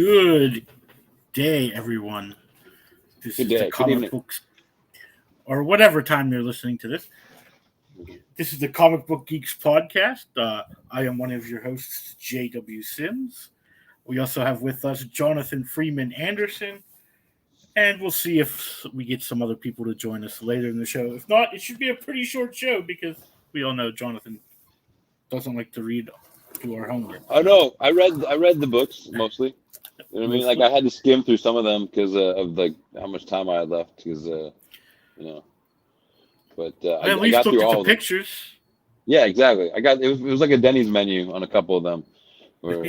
Good day, everyone. This Good is the day. Good comic evening. books, or whatever time you're listening to this. This is the Comic Book Geeks podcast. I am one of your hosts, J.W. Sims. We also have with us Jonathan Freeman Anderson, and we'll see if we get some other people to join us later in the show. If not, it should be a pretty short show because we all know Jonathan doesn't like to read, do our homework. Oh no, I read the books mostly. You know what I mean? Like I had to skim through some of them because of like how much time I had left. Because you know, but I at I least got looked through at all the of them. pictures. Yeah, exactly. It was like a Denny's menu on a couple of them, where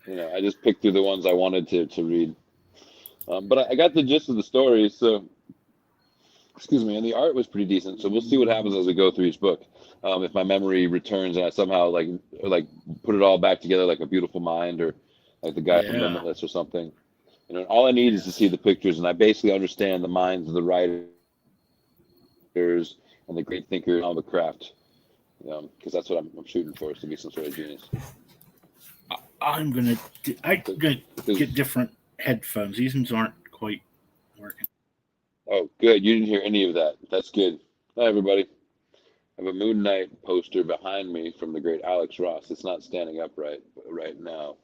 I just picked through the ones I wanted to read. But I got the gist of the story. So excuse me, and the art was pretty decent. So we'll see what happens as we go through each book. If my memory returns and I somehow like put it all back together like a beautiful mind, or like the guy from Yeah. Limitless or something. All I need is to see the pictures, and I basically understand the minds of the writers and the great thinkers on the craft. Because that's what I'm shooting for, is to be some sort of genius. I'm gonna get different headphones. These ones aren't quite working. Oh, good. You didn't hear any of that. That's good. Hi, everybody. I have a Moon Knight poster behind me from the great Alex Ross. It's not standing up right now.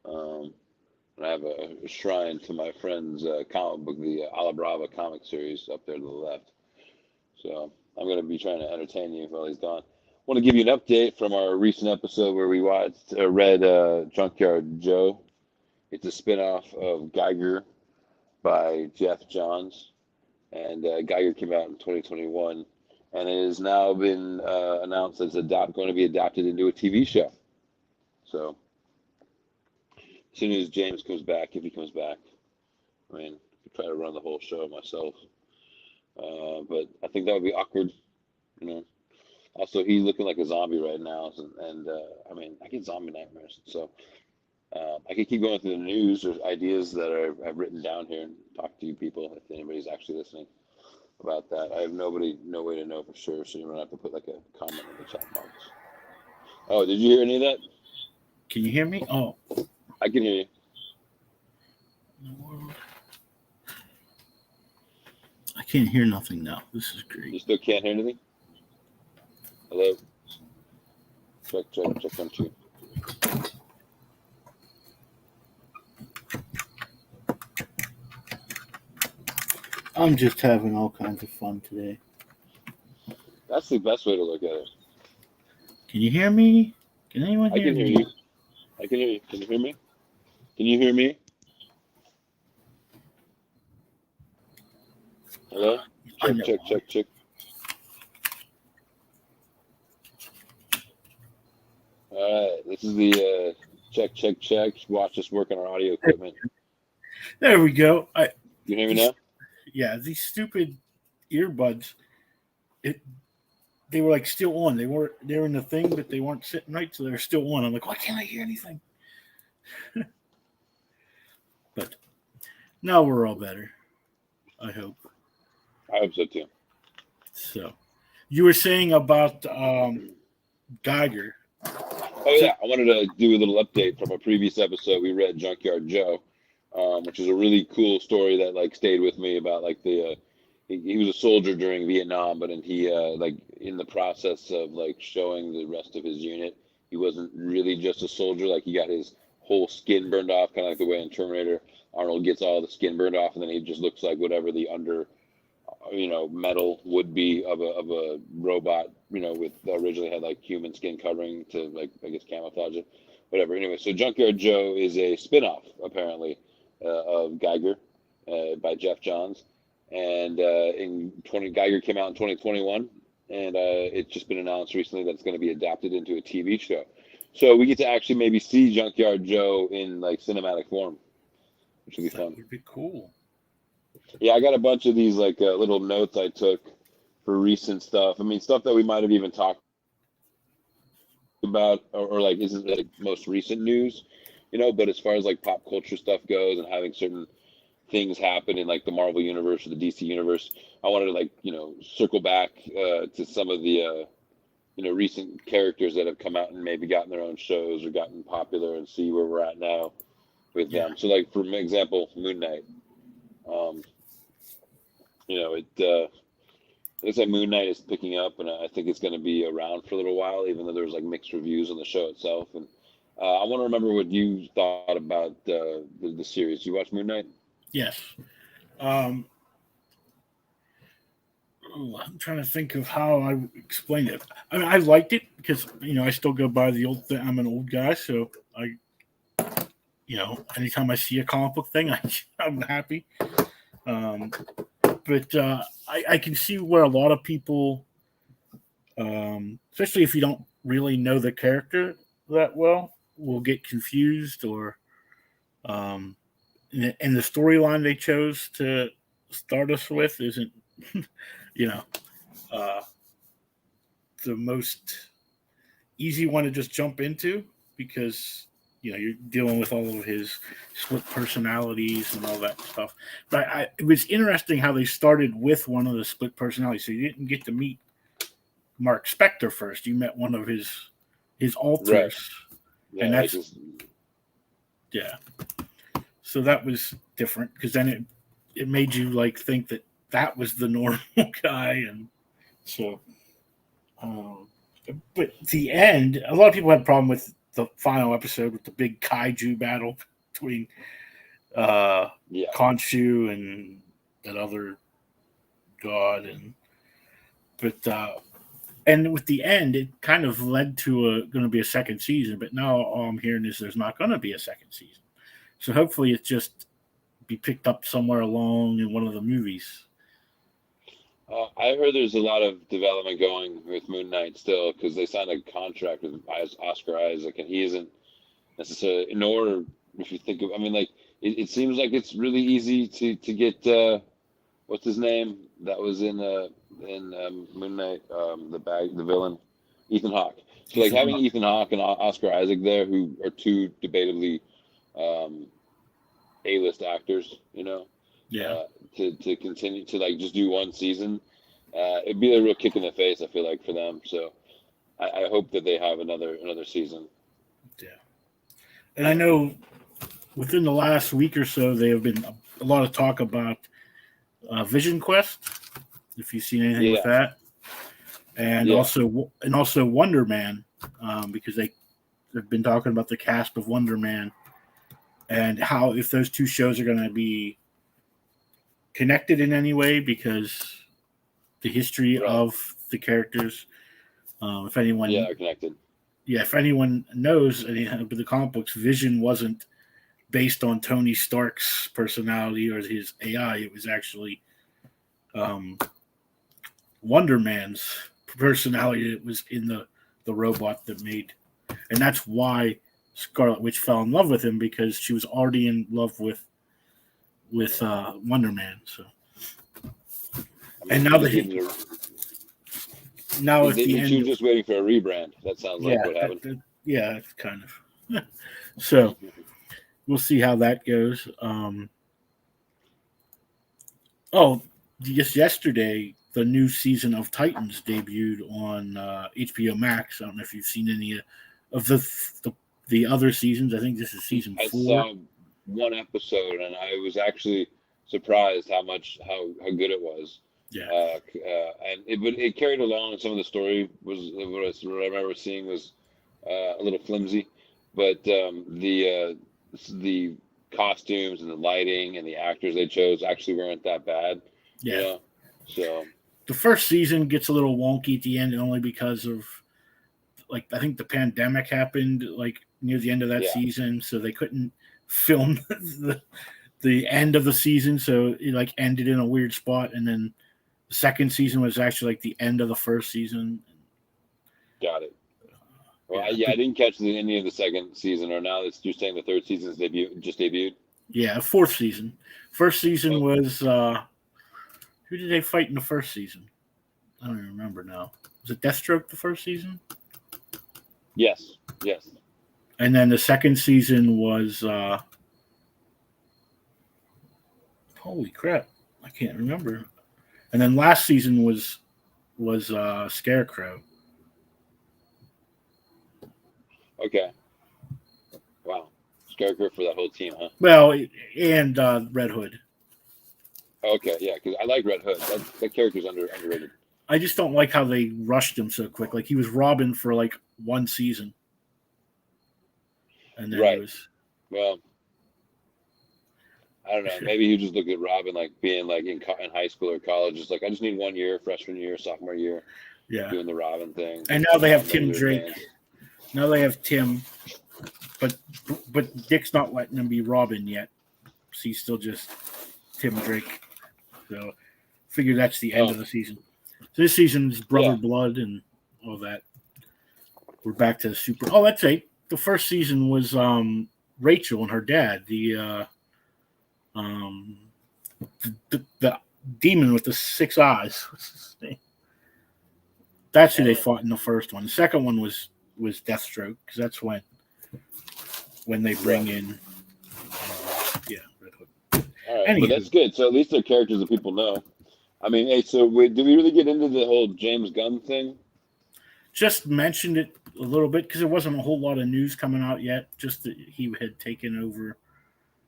And I have a shrine to my friend's comic book, the Ala Brava comic series, up there to the left. So I'm going to be trying to entertain you while he's gone. I want to give you an update from our recent episode where we read Junkyard Joe. It's a spinoff of Geiger by Jeff Johns. And Geiger came out in 2021. And it has now been announced as going to be adapted into a TV show. So as soon as James comes back, if he comes back, I mean, I could try to run the whole show myself. But I think that would be awkward, Also, he's looking like a zombie right now, and I mean, I get zombie nightmares. So I could keep going through the news or ideas that I've written down here and talk to you people if anybody's actually listening about that. I have no way to know for sure, so you're gonna have to put like a comment in the chat box. Oh, did you hear any of that? Can you hear me? Oh, I can hear you. I can't hear nothing now. This is great. You still can't hear anything? Hello? Check 1 2. I'm just having all kinds of fun today. That's the best way to look at it. Can you hear me? Can anyone hear me? I can hear you. I can hear you. Can you hear me? Can you hear me? Hello? Check. All right. This is the check. Watch us work on our audio equipment. There we go. You hear me now? Yeah, these stupid earbuds. They were like still on. They were in the thing, but they weren't sitting right, so they were still on. I'm like, why can't I hear anything? But now we're all better. I hope. I hope so too. So, you were saying about Geiger. Oh yeah, I wanted to do a little update from a previous episode. We read Junkyard Joe, which is a really cool story that like stayed with me about like the he was a soldier during Vietnam, but he like in the process of like showing the rest of his unit, he wasn't really just a soldier. Like he got his whole skin burned off, kind of like the way in Terminator Arnold gets all the skin burned off, and then he just looks like whatever the under metal would be of a robot, with originally had like human skin covering to like I guess camouflage it, whatever. Anyway, so Junkyard Joe is a spinoff apparently of Geiger by Jeff Johns, and Geiger came out in 2021, and it's just been announced recently that it's going to be adapted into a TV show. So we get to actually maybe see Junkyard Joe in like cinematic form, which would be fun. That would be cool. Yeah, I got a bunch of these like little notes I took for recent stuff. I mean, stuff that we might have even talked about, or like isn't like most recent news, But as far as like pop culture stuff goes, and having certain things happen in like the Marvel universe or the DC universe, I wanted to like circle back to some of the recent characters that have come out and maybe gotten their own shows or gotten popular, and see where we're at now with them. So, like for example, Moon Knight. It looks like Moon Knight is picking up, and I think it's going to be around for a little while, even though there was like mixed reviews on the show itself. And I want to remember what you thought about the series. You watch Moon Knight? Yes. I'm trying to think of how I would explain it. I mean, I liked it because I still go by the old thing. I'm an old guy, so anytime I see a comic book thing, I'm happy. But I can see where a lot of people, especially if you don't really know the character that well, will get confused or and the storyline they chose to start us with isn't, uh, the most easy one to just jump into because you're dealing with all of his split personalities and all that stuff. But it was interesting how they started with one of the split personalities. So you didn't get to meet Mark Spector first. You met one of his alters, Right. Yeah, and that's yeah. So that was different because then it made you like think that was the normal guy, and so. But the end, a lot of people had a problem with the final episode with the big kaiju battle between Khonshu and that other god, and with the end, it kind of led to going to be a second season. But now all I'm hearing is there's not going to be a second season. So hopefully it's just be picked up somewhere along in one of the movies. I heard there's a lot of development going with Moon Knight still because they signed a contract with Oscar Isaac, and he isn't necessarily. Nor, if you think of, I mean, like it seems like it's really easy to get what's his name that was in Moon Knight, the villain, Ethan Hawke. So like having Ethan Hawke and Oscar Isaac there, who are two debatably A-list actors, Yeah. To continue to like just do one season, it'd be a real kick in the face. I feel like for them. So I hope that they have another season. Yeah, and I know within the last week or so there have been a lot of talk about Vision Quest. If you've seen anything with that, and also Wonder Man, because they've been talking about the cast of Wonder Man and how if those two shows are going to be connected in any way because the history of the characters. If anyone, are connected. Yeah, if anyone knows, the comic books, Vision wasn't based on Tony Stark's personality or his AI. It was actually Wonder Man's personality that was in the robot that made, and that's why Scarlet Witch fell in love with him because she was already in love with Wonder Man. So, and now that she was just waiting for a rebrand. That sounds like what happened. It's kind of. So we'll see how that goes. Just yesterday, the new season of Titans debuted on HBO Max. I don't know if you've seen any of the other seasons. I think this is season 4. I saw one episode, and I was actually surprised how good it was. Yeah, and it carried along. Some of the story was what I remember seeing was a little flimsy, but the costumes and the lighting and the actors they chose actually weren't that bad. Yeah. So the first season gets a little wonky at the end only because of I think the pandemic happened near the end of that season, so they couldn't film the end of the season, so it ended in a weird spot, and then the second season was actually the end of the first season. Got it. Well, I didn't catch any of the second season, or now you're saying the third season's just debuted? Yeah, fourth season. First season was who did they fight in the first season? I don't even remember now. Was it Deathstroke the first season? Yes. And then the second season was holy crap, I can't remember. And then last season was Scarecrow. Okay. Wow. Scarecrow for that whole team, huh? Well, and Red Hood. Okay, yeah, because I like Red Hood. That character's underrated. I just don't like how they rushed him so quick. Like he was Robin for like one season, and then Right. he was. Well, I don't know. Maybe you just look at Robin like being like in high school or college. Just like I just need 1 year, freshman year, sophomore year, Yeah. doing the Robin thing. And now they have Tim Maybe they're Drake. fans. Now they have Tim, but Dick's not letting him be Robin yet. So he's still just Tim Drake. So figure that's the end of the season. So this season's Brother Blood and all that. We're back to the super. Oh, that's right. The first season was Rachel and her dad, the demon with the 6 eyes. What's his name? That's who they fought in the first one. The second one was Deathstroke, because that's when they bring in Red Hood. All right, but that's good. So at least they're characters that people know. I mean, hey, so did we really get into the whole James Gunn thing? Just mentioned it a little bit because there wasn't a whole lot of news coming out yet. Just that he had taken over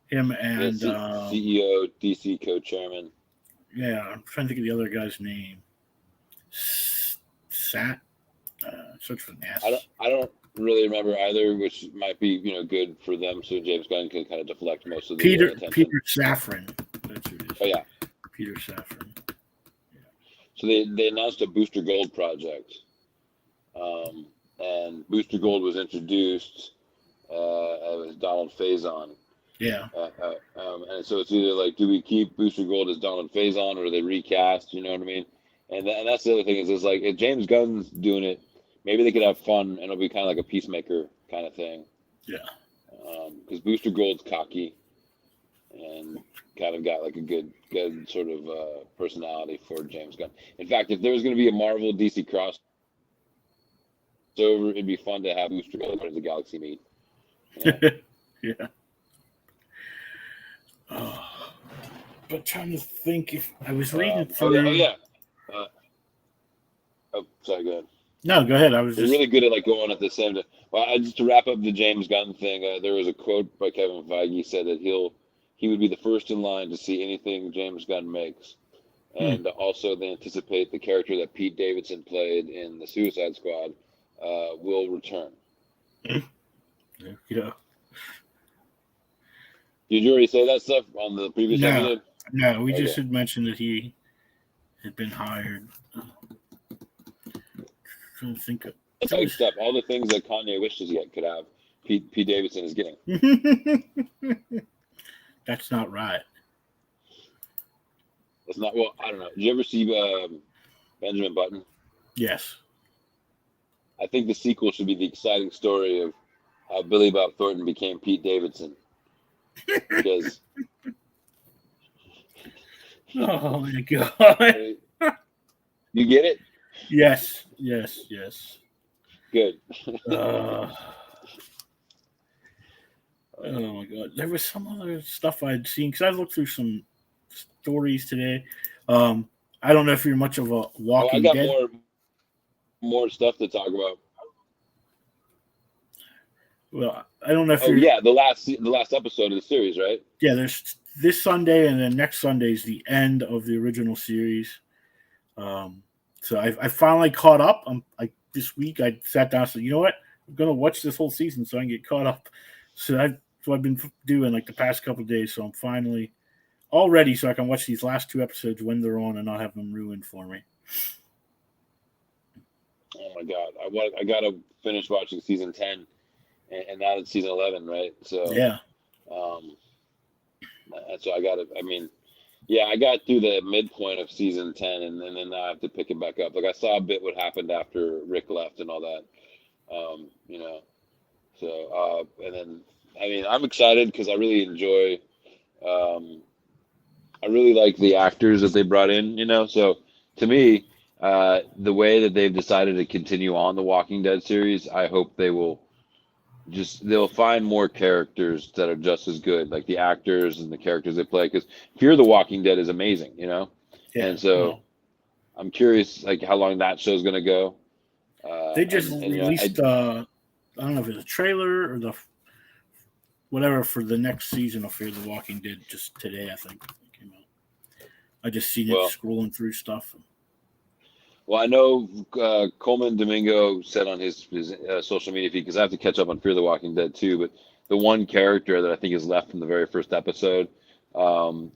him and CEO, DC co-chairman. Yeah, I'm trying to think of the other guy's name. Sat. Search for an S. I don't really remember either, which might be good for them, so James Gunn can kind of deflect most of the attention. Peter Safran. That's who it is. Oh yeah, Peter Safran. Yeah. So they announced a Booster Gold project, and Booster Gold was introduced as Donald Faison. Yeah. And so it's either like, do we keep Booster Gold as Donald Faison, or they recast? You know what I mean? And that's the other thing is like if James Gunn's doing it, maybe they could have fun and it'll be kind of like a Peacemaker kind of thing. Yeah. Because Booster Gold's cocky and kind of got like a good sort of personality for James Gunn. In fact, if there was going to be a Marvel DC crossover, it'd be fun to have Booster Gold as the Galaxy meet. Yeah. But trying to think if I was reading through. Sorry, go ahead. No, go ahead. I was just really good at like going at the same time. Well, just to wrap up the James Gunn thing, there was a quote by Kevin Feige said that he would be the first in line to see anything James Gunn makes, and also they anticipate the character that Pete Davidson played in the Suicide Squad will return. Yeah. Did you already say that stuff on the previous episode? No, we just had mentioned that he had been hired. Trying to think of stuff. All the things that Kanye wishes he could have, Pete Davidson is getting. That's not right. That's not. Well, I don't know. Did you ever see Benjamin Button? Yes. I think the sequel should be the exciting story of how Billy Bob Thornton became Pete Davidson. Because oh my god. You get it? Yes. Good. Oh my god. There was some other stuff I'd seen because I looked through some stories today. I don't know if you're much of a Walking Dead. I got more stuff to talk about. Well, I don't know if the last episode of the series, right? Yeah, there's this Sunday, and then next Sunday is the end of the original series. So I finally caught up. This week I sat down and said, you know what? I'm gonna watch this whole season so I can get caught up. So I've been doing like the past couple of days. So I'm finally all ready so I can watch these last 2 episodes when they're on and not have them ruined for me. Oh my god! I gotta finish watching season 10. And now it's season 11, right? So yeah. So I got to. I mean, yeah, I got through the midpoint of season 10, and then now I have to pick it back up. Like I saw a bit what happened after Rick left and all that. So and then I mean, I'm excited because I really enjoy. I really like the actors that they brought in. So to me, the way that they've decided to continue on the Walking Dead series, I hope they'll find more characters that are just as good, like the actors and the characters they play. Because Fear the Walking Dead is amazing, Yeah, and so I'm curious, like how long that show's gonna go. They just released, I don't know if it's a trailer or whatever for the next season of Fear the Walking Dead just today, I think it came out. I just seen it scrolling through stuff. Well, I know Coleman Domingo said on his social media feed, because I have to catch up on Fear the Walking Dead too, but the one character that I think is left from the very first episode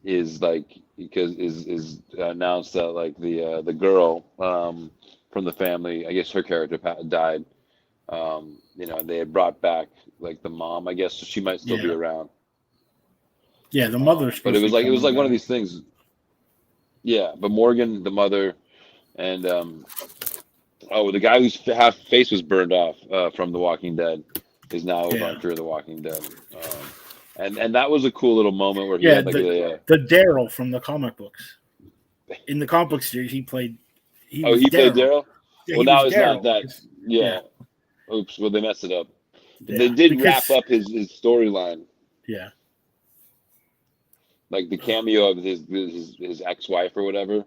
is like, because is announced that like the girl from the family, I guess her character died. And they had brought back like the mom, I guess, so she might still be around. Yeah, the mother's but it was like one of these things. Yeah, but Morgan, the mother, and the guy whose half face was burned off from The Walking Dead is now over on Fear the Walking Dead. And that was a cool little moment where he had like the Daryl from the comic books. In the comic book series, he played. He played Daryl. Yeah, well, now it's not that. Yeah. Oops. Well, they messed it up. Yeah, they did wrap up his storyline. Yeah. Like the cameo of his ex-wife or whatever.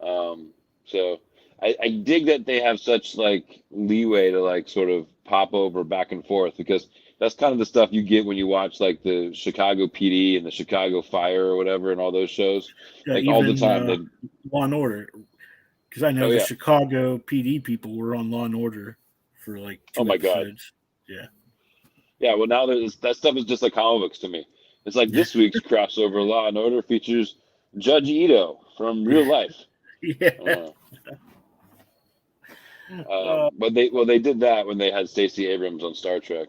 So I dig that they have such like leeway to like sort of pop over back and forth, because that's kind of the stuff you get when you watch like the Chicago PD and the Chicago Fire or whatever and all those shows. Yeah, like even, all the time. Law and Order. Because I know the Chicago PD people were on Law and Order for like 2 episodes. God. Yeah, well now that stuff is just like comic books to me. It's like this week's crossover Law and Order features Judge Ito from real life. Yeah. But they did that when they had Stacey Abrams on Star Trek.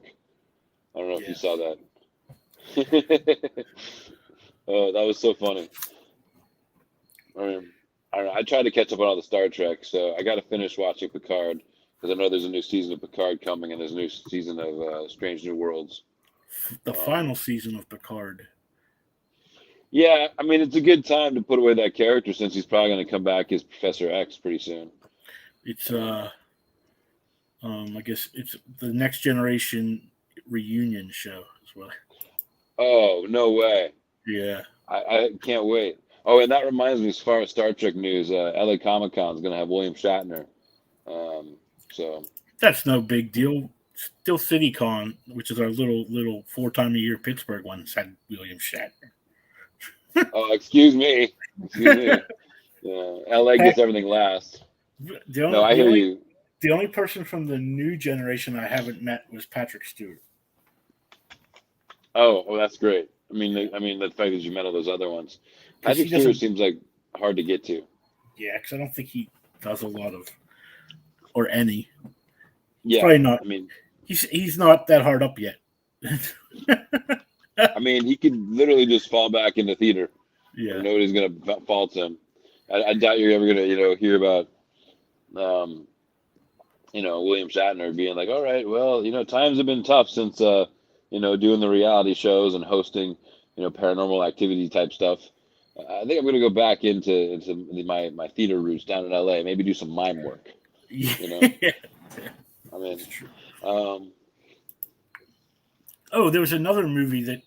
I don't know if you saw that. That was so funny. I mean, I don't know. I tried to catch up on all the Star Trek, so I got to finish watching Picard, because I know there's a new season of Picard coming, and there's a new season of Strange New Worlds. The final season of Picard. Yeah, I mean, it's a good time to put away that character, since he's probably going to come back as Professor X pretty soon. It's I guess it's the Next Generation reunion show as well. Oh, no way. Yeah. I can't wait. Oh, and that reminds me, as far as Star Trek news, LA Comic Con is going to have William Shatner. So that's no big deal. Still CityCon, which is our little 4-time-a-year Pittsburgh one, had William Shatner. Oh, excuse me. Yeah, LA gets everything last. I hear you. The only person from the new generation I haven't met was Patrick Stewart. Oh, well, that's great. I mean, the fact that you met all those other ones. Patrick Stewart seems like hard to get to. Yeah, because I don't think he does a lot of, or any. Yeah, probably not. I mean, he's not that hard up yet. I mean, he could literally just fall back in the theater. Yeah, nobody's gonna fault him. I doubt you're ever gonna hear about William Shatner being like, all right, well, times have been tough since doing the reality shows and hosting paranormal activity type stuff. I think I'm gonna go back into my theater roots down in LA. Maybe do some mime work. I mean, there was another movie that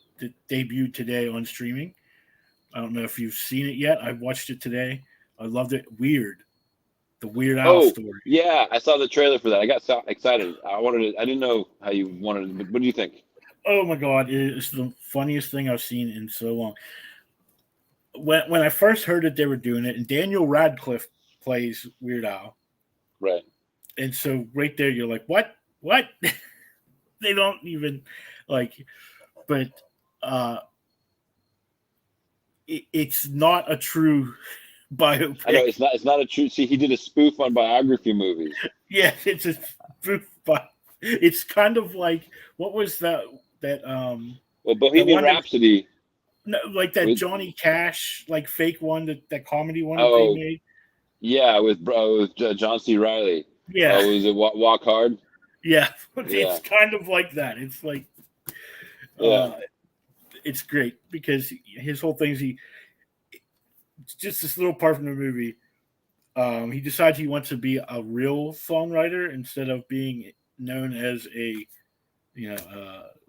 debuted today on streaming. I don't know if you've seen it yet. I watched it today. I loved it. Weird. The Weird Al story. Yeah, I saw the trailer for that. I got so excited. I didn't know how you wanted it, but what do you think? Oh my God, it's the funniest thing I've seen in so long. When I first heard that they were doing it, and Daniel Radcliffe plays Weird Al. Right. And so right there, you're like, what? They don't even but it's not a true biopic. I know it's not a true. See, he did a spoof on biography movies. Yeah, it's a spoof, but it's kind of like, what was that? Well, Bohemian Rhapsody. No, like that Johnny Cash fake one, that comedy one that they made. Yeah, with John C. Reilly. Yeah. Was it Walk Hard? Yeah, it's kind of like that. It's like, it's great because his whole thing is it's just this little part from the movie. He decides he wants to be a real songwriter instead of being known as a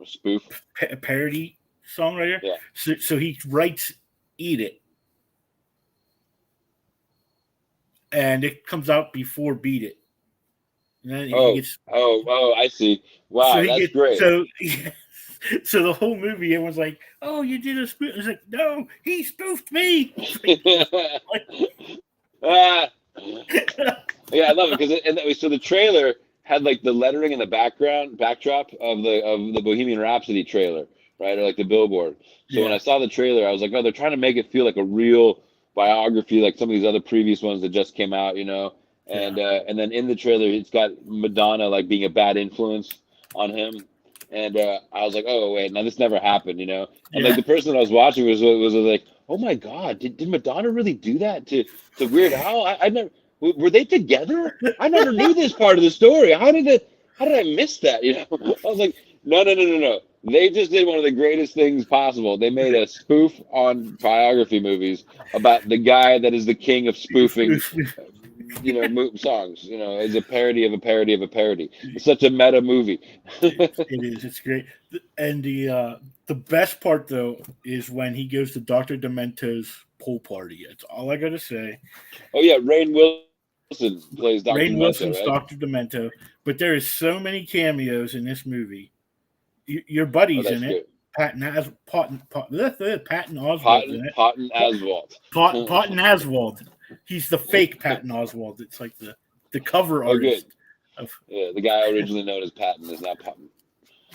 spoof parody songwriter. Yeah. So he writes "Eat It," and it comes out before "Beat It." And then I see. Wow, that's great. So the whole movie, everyone's like, "Oh, you did a spoof." It's like, "No, he spoofed me." Ah. Yeah, I love it because so the trailer had like the lettering in the backdrop of the Bohemian Rhapsody trailer, right, or like the billboard. So when I saw the trailer, I was like, oh, they're trying to make it feel like a real biography, like some of these other previous ones that just came out, and then in the trailer, it's got Madonna like being a bad influence on him, and I was like, oh wait, now this never happened, and like the person that I was watching was like, oh my God, did Madonna really do that to Weird Al? I never. Were they together? I never knew this part of the story. How did I miss that? I was like, no. They just did one of the greatest things possible. They made a spoof on biography movies about the guy that is the king of spoofing, songs. As a parody of a parody of a parody. It's such a meta movie. It is. It's great. And the best part though is when he goes to Dr. Demento's pool party. That's all I gotta say. Oh yeah, Rainn Wilson plays Dr. Rainn Demento, Wilson's right? Dr. Demento, but there is so many cameos in this movie. Your buddy's in it. Good. Patton Oswalt in it. Patton Oswalt. Patton Oswalt. He's the fake Patton Oswalt. It's like the cover artist. Yeah, the guy originally known as Patton is now Patton.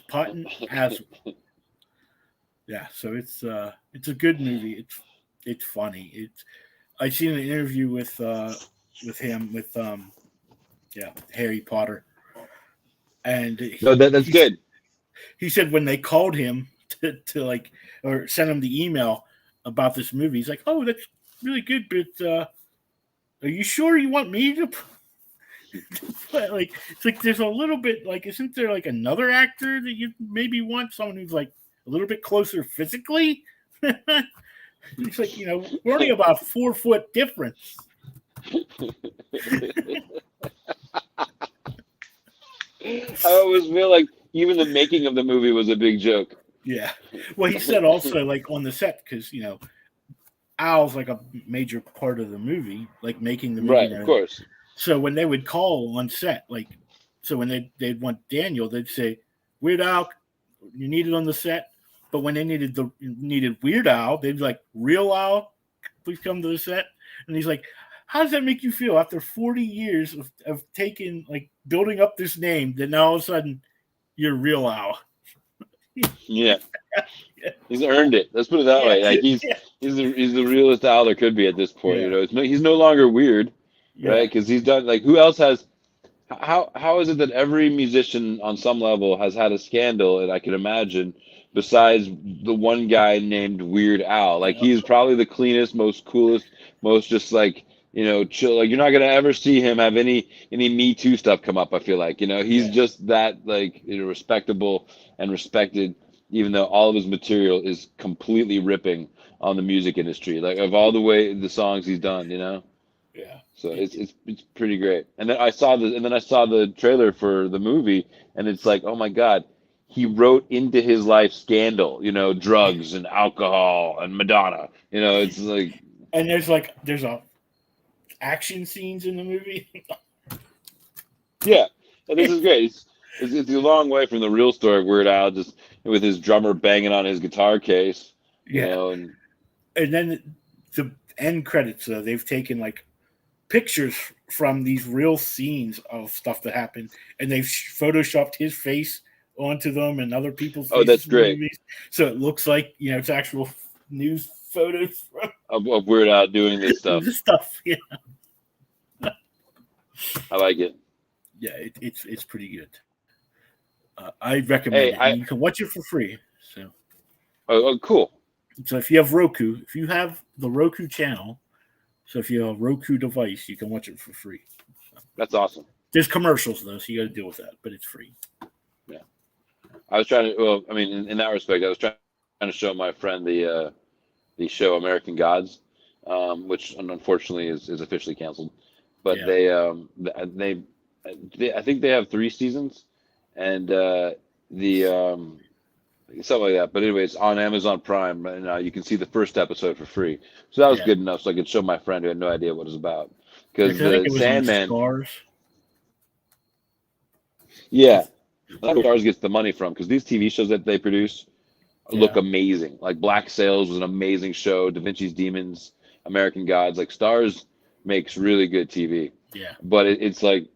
Patton Oswalt. Yeah, so it's a good movie. It's funny. I seen an interview with him with Harry Potter, and that's good. He said when they called him to like or sent him the email about this movie, he's like, "Oh, that's really good, but are you sure you want me to?" Like it's like there's a little bit like isn't there like another actor that you maybe want someone who's like a little bit closer physically? It's like we're only about 4 foot difference. I always feel like even the making of the movie was a big joke. Yeah. Well, he said also like on the set because Al's like a major part of the movie, like making the movie. Right, of course. So when they would call on set, when they'd want Daniel, they'd say, "Weird Al, you need it on the set." But when they needed Weird Al, they'd be like, "Real Al, please come to the set." And he's like, "How does that make you feel after 40 years of taking building up this name? That now all of a sudden you're Real Al." Yeah. He's earned it. Let's put it that way. Like he's the realest Al there could be at this point. He's no longer weird, right? Because he's done who else has? How is it that every musician on some level has had a scandal? And I can imagine. Besides the one guy named Weird Al, he's probably the cleanest, most coolest, most just chill. You're not gonna ever see him have any Me Too stuff come up. I feel like he's just that respectable and respected, even though all of his material is completely ripping on the music industry. Of all the songs he's done, Yeah. So it's pretty great. And then I saw the trailer for the movie, and it's like, oh my God. He wrote into his life scandal, drugs and alcohol and Madonna. It's like. And there's action scenes in the movie. Yeah, and this is great. It's a long way from the real story of Weird Al, just with his drummer banging on his guitar case. And then the end credits, they've taken pictures from these real scenes of stuff that happened, and they've photoshopped his face onto them and other people's faces. Oh, that's great. Movies. So it looks like it's actual news photos of Weird Al doing this stuff. Yeah. I like it. Yeah, it's pretty good. I recommend it. You can watch it for free. So. Oh, cool. So if you have Roku, if you have the Roku channel, so if you have a Roku device, you can watch it for free. That's awesome. There's commercials though, so you got to deal with that, but it's free. Yeah. I was trying to. Well, I mean, in that respect, I was trying to show my friend the show American Gods, which unfortunately is officially canceled. But they I think they have 3 seasons, and something like that. But anyway, it's on Amazon Prime, and you can see the first episode for free. So that was good enough, so I could show my friend who had no idea what it was about. Because the Sandman. Stars. Yeah. That's where Stars gets the money from, because these TV shows that they produce look amazing. Like Black Sails was an amazing show. Da Vinci's Demons, American Gods. Like Stars makes really good TV. Yeah. But it's like,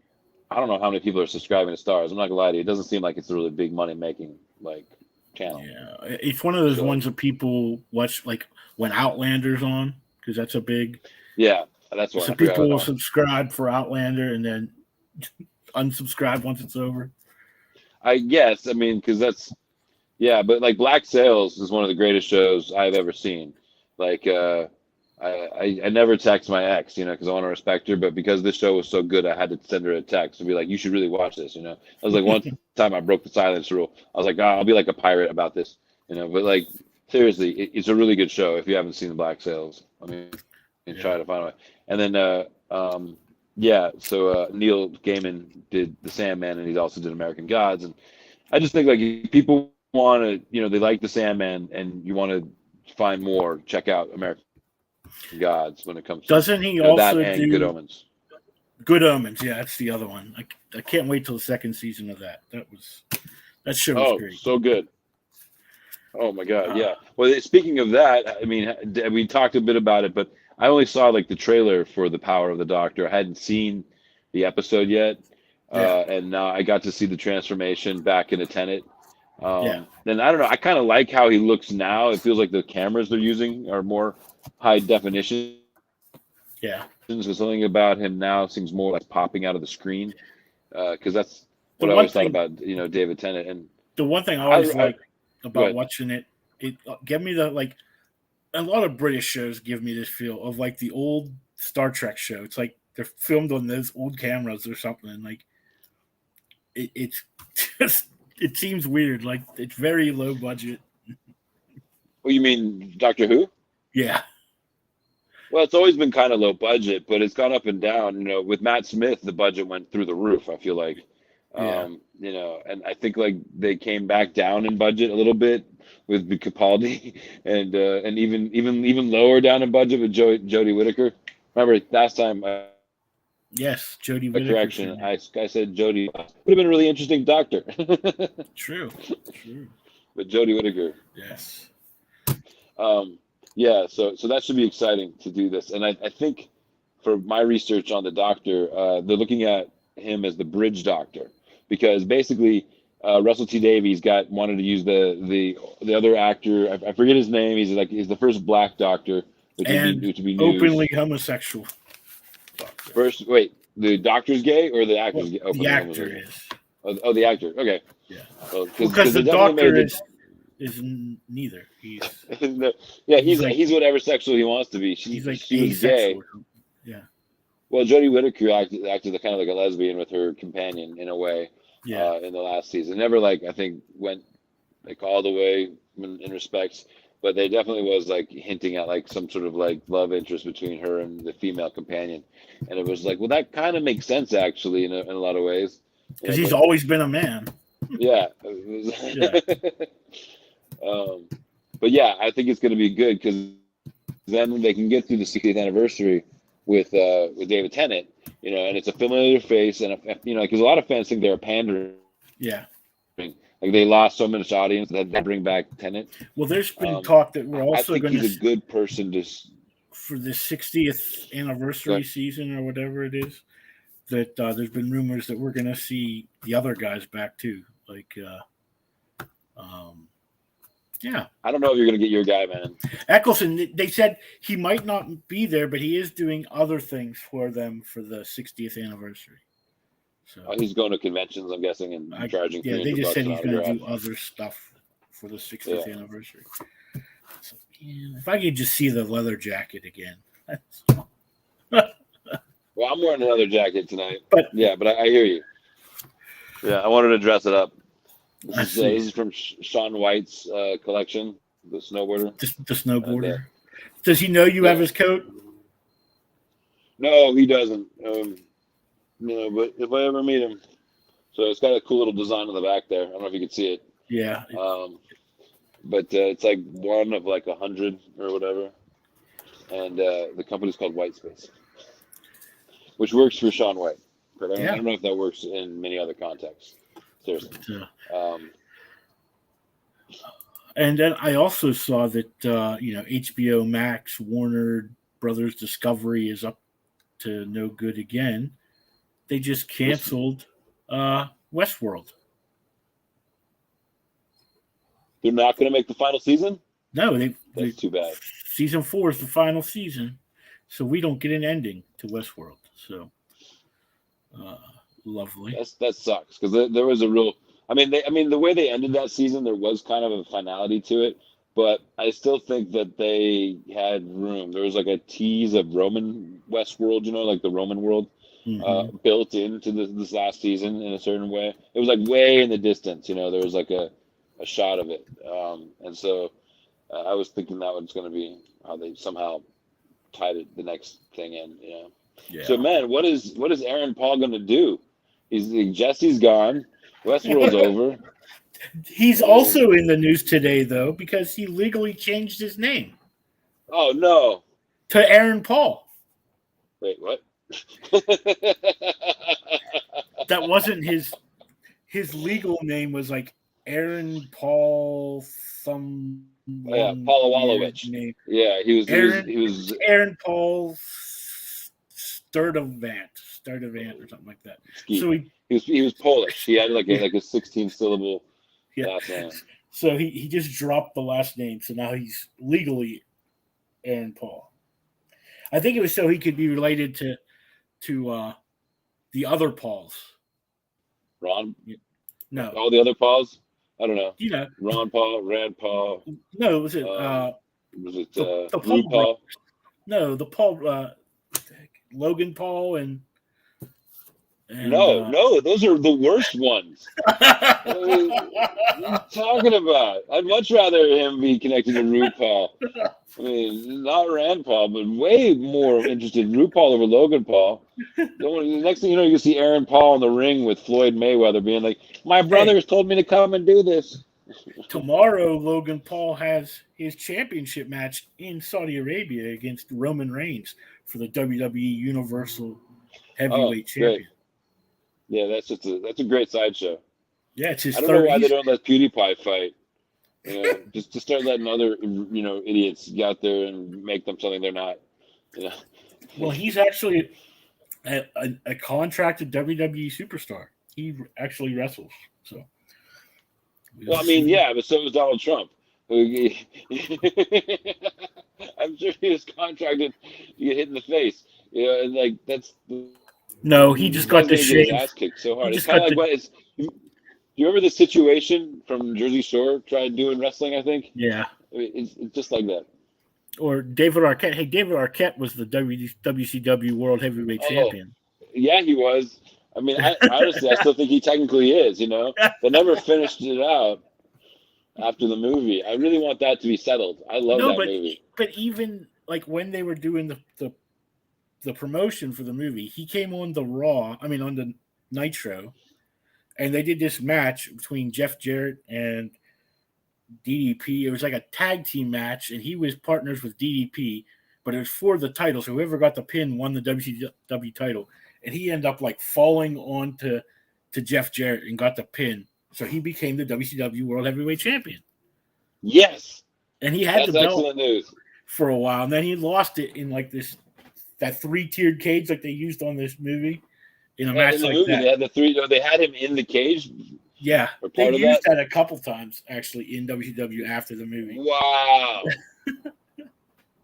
I don't know how many people are subscribing to Stars. I'm not gonna lie to you. It doesn't seem like it's a really big money making like channel. Yeah, it's one of those ones that people watch like when Outlander's on, because that's a big. Yeah, that's one. So people will subscribe for Outlander and then unsubscribe once it's over. I guess. I mean, because that's. Yeah, but like Black Sails is one of the greatest shows I've ever seen. Like, I never text my ex, because I want to respect her, but because this show was so good, I had to send her a text and be like, you should really watch this, I was like, one time I broke the silence rule. I was like, I'll be like a pirate about this, but like, seriously, it's a really good show if you haven't seen the Black Sails. I mean, try to find a way. And then, so Neil Gaiman did The Sandman, and he also did American Gods. And I just think, like, if people want to, they like The Sandman and you want to find more, check out American Gods when it comes to doesn't he also that and do Good Omens. Good Omens, yeah, that's the other one. I can't wait till the second season of that. That show was great. So good. Oh my god, yeah. Well, speaking of that, I mean, we talked a bit about it, but I only saw like the trailer for The Power of the Doctor. I hadn't seen the episode yet, and now I got to see the transformation back into Tenet. Then I don't know. I kind of like how he looks now. It feels like the cameras they're using are more high definition. Yeah. So something about him now seems more like popping out of the screen, because that's what I always thought about, David Tennant. And the one thing I always like about watching it give me the like. A lot of British shows give me this feel of like the old Star Trek show. It's like they're filmed on those old cameras or something. And like it's just. It seems weird. Like it's very low budget. Well, you mean Doctor Who? Yeah. Well, it's always been kind of low budget, but it's gone up and down. With Matt Smith, the budget went through the roof. I feel like, and I think like they came back down in budget a little bit with Capaldi, and even lower down in budget with Jodie Whittaker. Remember last time? Yes, Jodie Whittaker. Correction, I said Jodie. Would have been a really interesting Doctor. True. But Jodie Whittaker. Yes. So that should be exciting to do this. And I think for my research on the Doctor, they're looking at him as the bridge Doctor, because basically Russell T Davies wanted to use the other actor. I forget his name. He's the first black Doctor, which would be openly homosexual. Doctor. First, wait, the Doctor's gay or the actor's gay? The actor is. Oh, the actor. Okay. Yeah. Because the Doctor is neither. He's he's whatever sexual he wants to be. She was gay. Yeah. Well, Jodie Whittaker acted kind of like a lesbian with her companion in a way. Yeah. In the last season, never I think went all the way in respects, but they definitely was hinting at some sort of love interest between her and the female companion, and it was well, that kind of makes sense actually in a lot of ways. Because he's always been a man. Yeah. But yeah, I think it's going to be good, because then they can get through the 60th anniversary with David Tennant, and it's a familiar face, and because a lot of fans think they're pandering. Yeah. They lost so much audience that they bring back Tennant. Well, there's been talk that we're also going to. He's a good person to. For the 60th anniversary season or whatever it is, that there's been rumors that we're going to see the other guys back too. Yeah. I don't know if you're going to get your guy, man. Eccleston, they said he might not be there, but he is doing other things for them for the 60th anniversary. So he's going to conventions, I'm guessing, and charging. Yeah, they just said he's going to do other stuff for the 60th anniversary. So, if I could just see the leather jacket again. Well, I'm wearing another jacket tonight. But I hear you. Yeah, I wanted to dress it up. This is from Shaun White's collection, the snowboarder. The snowboarder. Does he know you have his coat? No, he doesn't. No, but if I ever meet him, so it's got a cool little design on the back there. I don't know if you can see it. Yeah. But it's one of 100 or whatever, and the company's called White Space, which works for Shaun White. But I don't know if that works in many other contexts. seriously. And then I also saw that HBO Max, Warner Brothers Discovery is up to no good again. They just canceled Westworld. They're not going to make the final season? No, that's too bad. Season 4 is the final season, so we don't get an ending to Westworld. So, lovely. That sucks because there was a real. I mean, the way they ended that season, there was kind of a finality to it, but I still think that they had room. There was like a tease of Roman Westworld, like the Roman world, built into this last season in a certain way. It was like way in the distance, there was like a shot of it, and so I was thinking that was going to be how they somehow tied the next thing in. Yeah. So man, what is Aaron Paul going to do? Jesse's gone. Westworld's over. He's also in the news today, though, because he legally changed his name. Oh, no. To Aaron Paul. Wait, what? That wasn't his legal name was like Aaron Paul some. Yeah, Palawalowicz. Name. Yeah, he was Aaron Paul Sturdivant or something like that. Ski. So he was Polish. He had like a 16 syllable last name. So he just dropped the last name. So now he's legally Aaron Paul. I think it was so he could be related to the other Pauls. Ron? No. All the other Pauls? I don't know. Ron Paul, Rand Paul. No, was it the Paul Paul? No, the Paul Logan Paul and no, those are the worst ones. What are you talking about? I'd much rather him be connected to RuPaul. I mean, not Rand Paul, but way more interested in RuPaul over Logan Paul. The next thing you know, you see Aaron Paul in the ring with Floyd Mayweather being like, my brothers told me to come and do this. Tomorrow, Logan Paul has his championship match in Saudi Arabia against Roman Reigns for the WWE Universal Heavyweight Champion. Great. Yeah, that's a great sideshow. Yeah, it's his I don't know why they don't let PewDiePie fight. Just to start letting other idiots get out there and make them something they're not. Well, he's actually a contracted WWE superstar. He actually wrestles. So. Well, I mean, yeah, but so was Donald Trump. I'm sure he was contracted to get hit in the face. And like that's. No, he just got the shame. His ass kicked so hard. It's kind of like what is. Do you remember the situation from Jersey Shore tried doing wrestling? I think. Yeah. I mean, it's just like that. Or David Arquette. Hey, David Arquette was the WCW World Heavyweight Champion. Yeah, he was. I mean, honestly, I still think he technically is. They never finished it out after the movie. I really want that to be settled. I love that movie. But even like when they were doing the promotion for the movie, he came on on the Nitro, and they did this match between Jeff Jarrett and DDP. It was like a tag team match, and he was partners with DDP, but it was for the title. So whoever got the pin won the WCW title, and he ended up like falling on to Jeff Jarrett and got the pin. So he became the WCW World Heavyweight Champion. Yes, and he had the belt excellent news for a while, and then he lost it in like that 3-tiered cage like they used on this movie in a match like movie, that. They had the three. They had him in the cage. Yeah, they used that a couple times actually in WCW after the movie. Wow,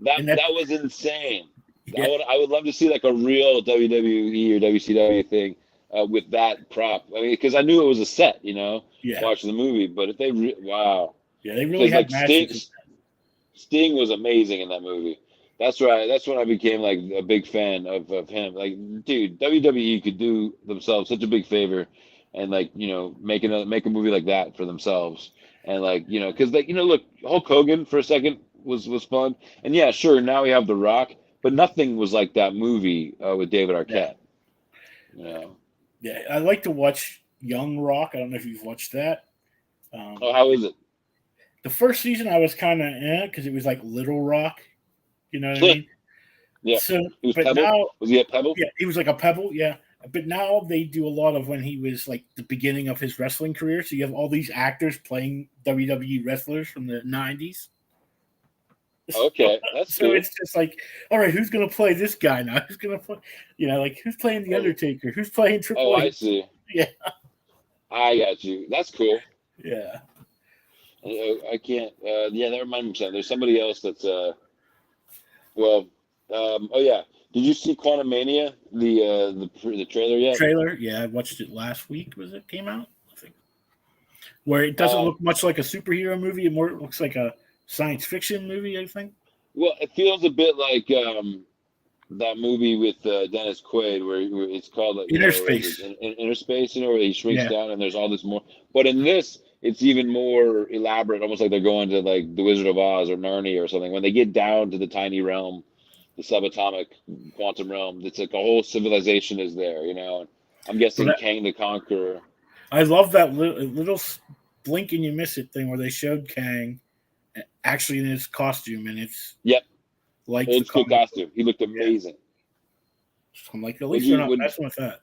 that was insane. Yeah. I would love to see like a real WWE or WCW thing with that prop. I mean, because I knew it was a set, watching the movie. But if they wow, yeah, they really had matches. Sting was amazing in that movie. That's right. That's when I became like a big fan of him. Like, dude, WWE could do themselves such a big favor, and like make a movie like that for themselves, and like because like look, Hulk Hogan for a second was fun, and yeah, sure, now we have The Rock, but nothing was like that movie with David Arquette. Yeah, I like to watch Young Rock. I don't know if you've watched that. How is it? The first season I was kind of because it was like Little Rock. You know what I mean? Yeah. So, he was but Pebble? now Was he at Pebble? Yeah, he was like a pebble. Yeah. But now they do a lot of when he was like the beginning of his wrestling career. So you have all these actors playing WWE wrestlers from the 90s. Okay, that's So cool. it's just like, all right, who's going to play this guy now? Who's going to play, like who's playing The Undertaker? Who's playing Triple I H? see. Yeah. I got you. That's cool. Yeah. I can't. Yeah, that reminds me of something. There's somebody else that's. Well. Oh yeah. Did you see Quantum Mania? The trailer yet? Trailer? Yeah, I watched it last week. Was it came out? I think. Where it doesn't look much like a superhero movie. It more looks like a science fiction movie, I think. Well, it feels a bit like that movie with Dennis Quaid, where it's called Inner Space. Inner Space, where he shrinks Yeah. down and there's all this more. But in this, it's even more elaborate, almost like they're going to like the Wizard of Oz or Narnia or something. When they get down to the tiny realm, the subatomic quantum realm, it's like a whole civilization is there. I'm guessing Kang the Conqueror. I love that little blink and you miss it thing where they showed Kang actually in his costume, and it's like old school costume. He looked amazing. Yeah. I'm like, at least they're not messing with that.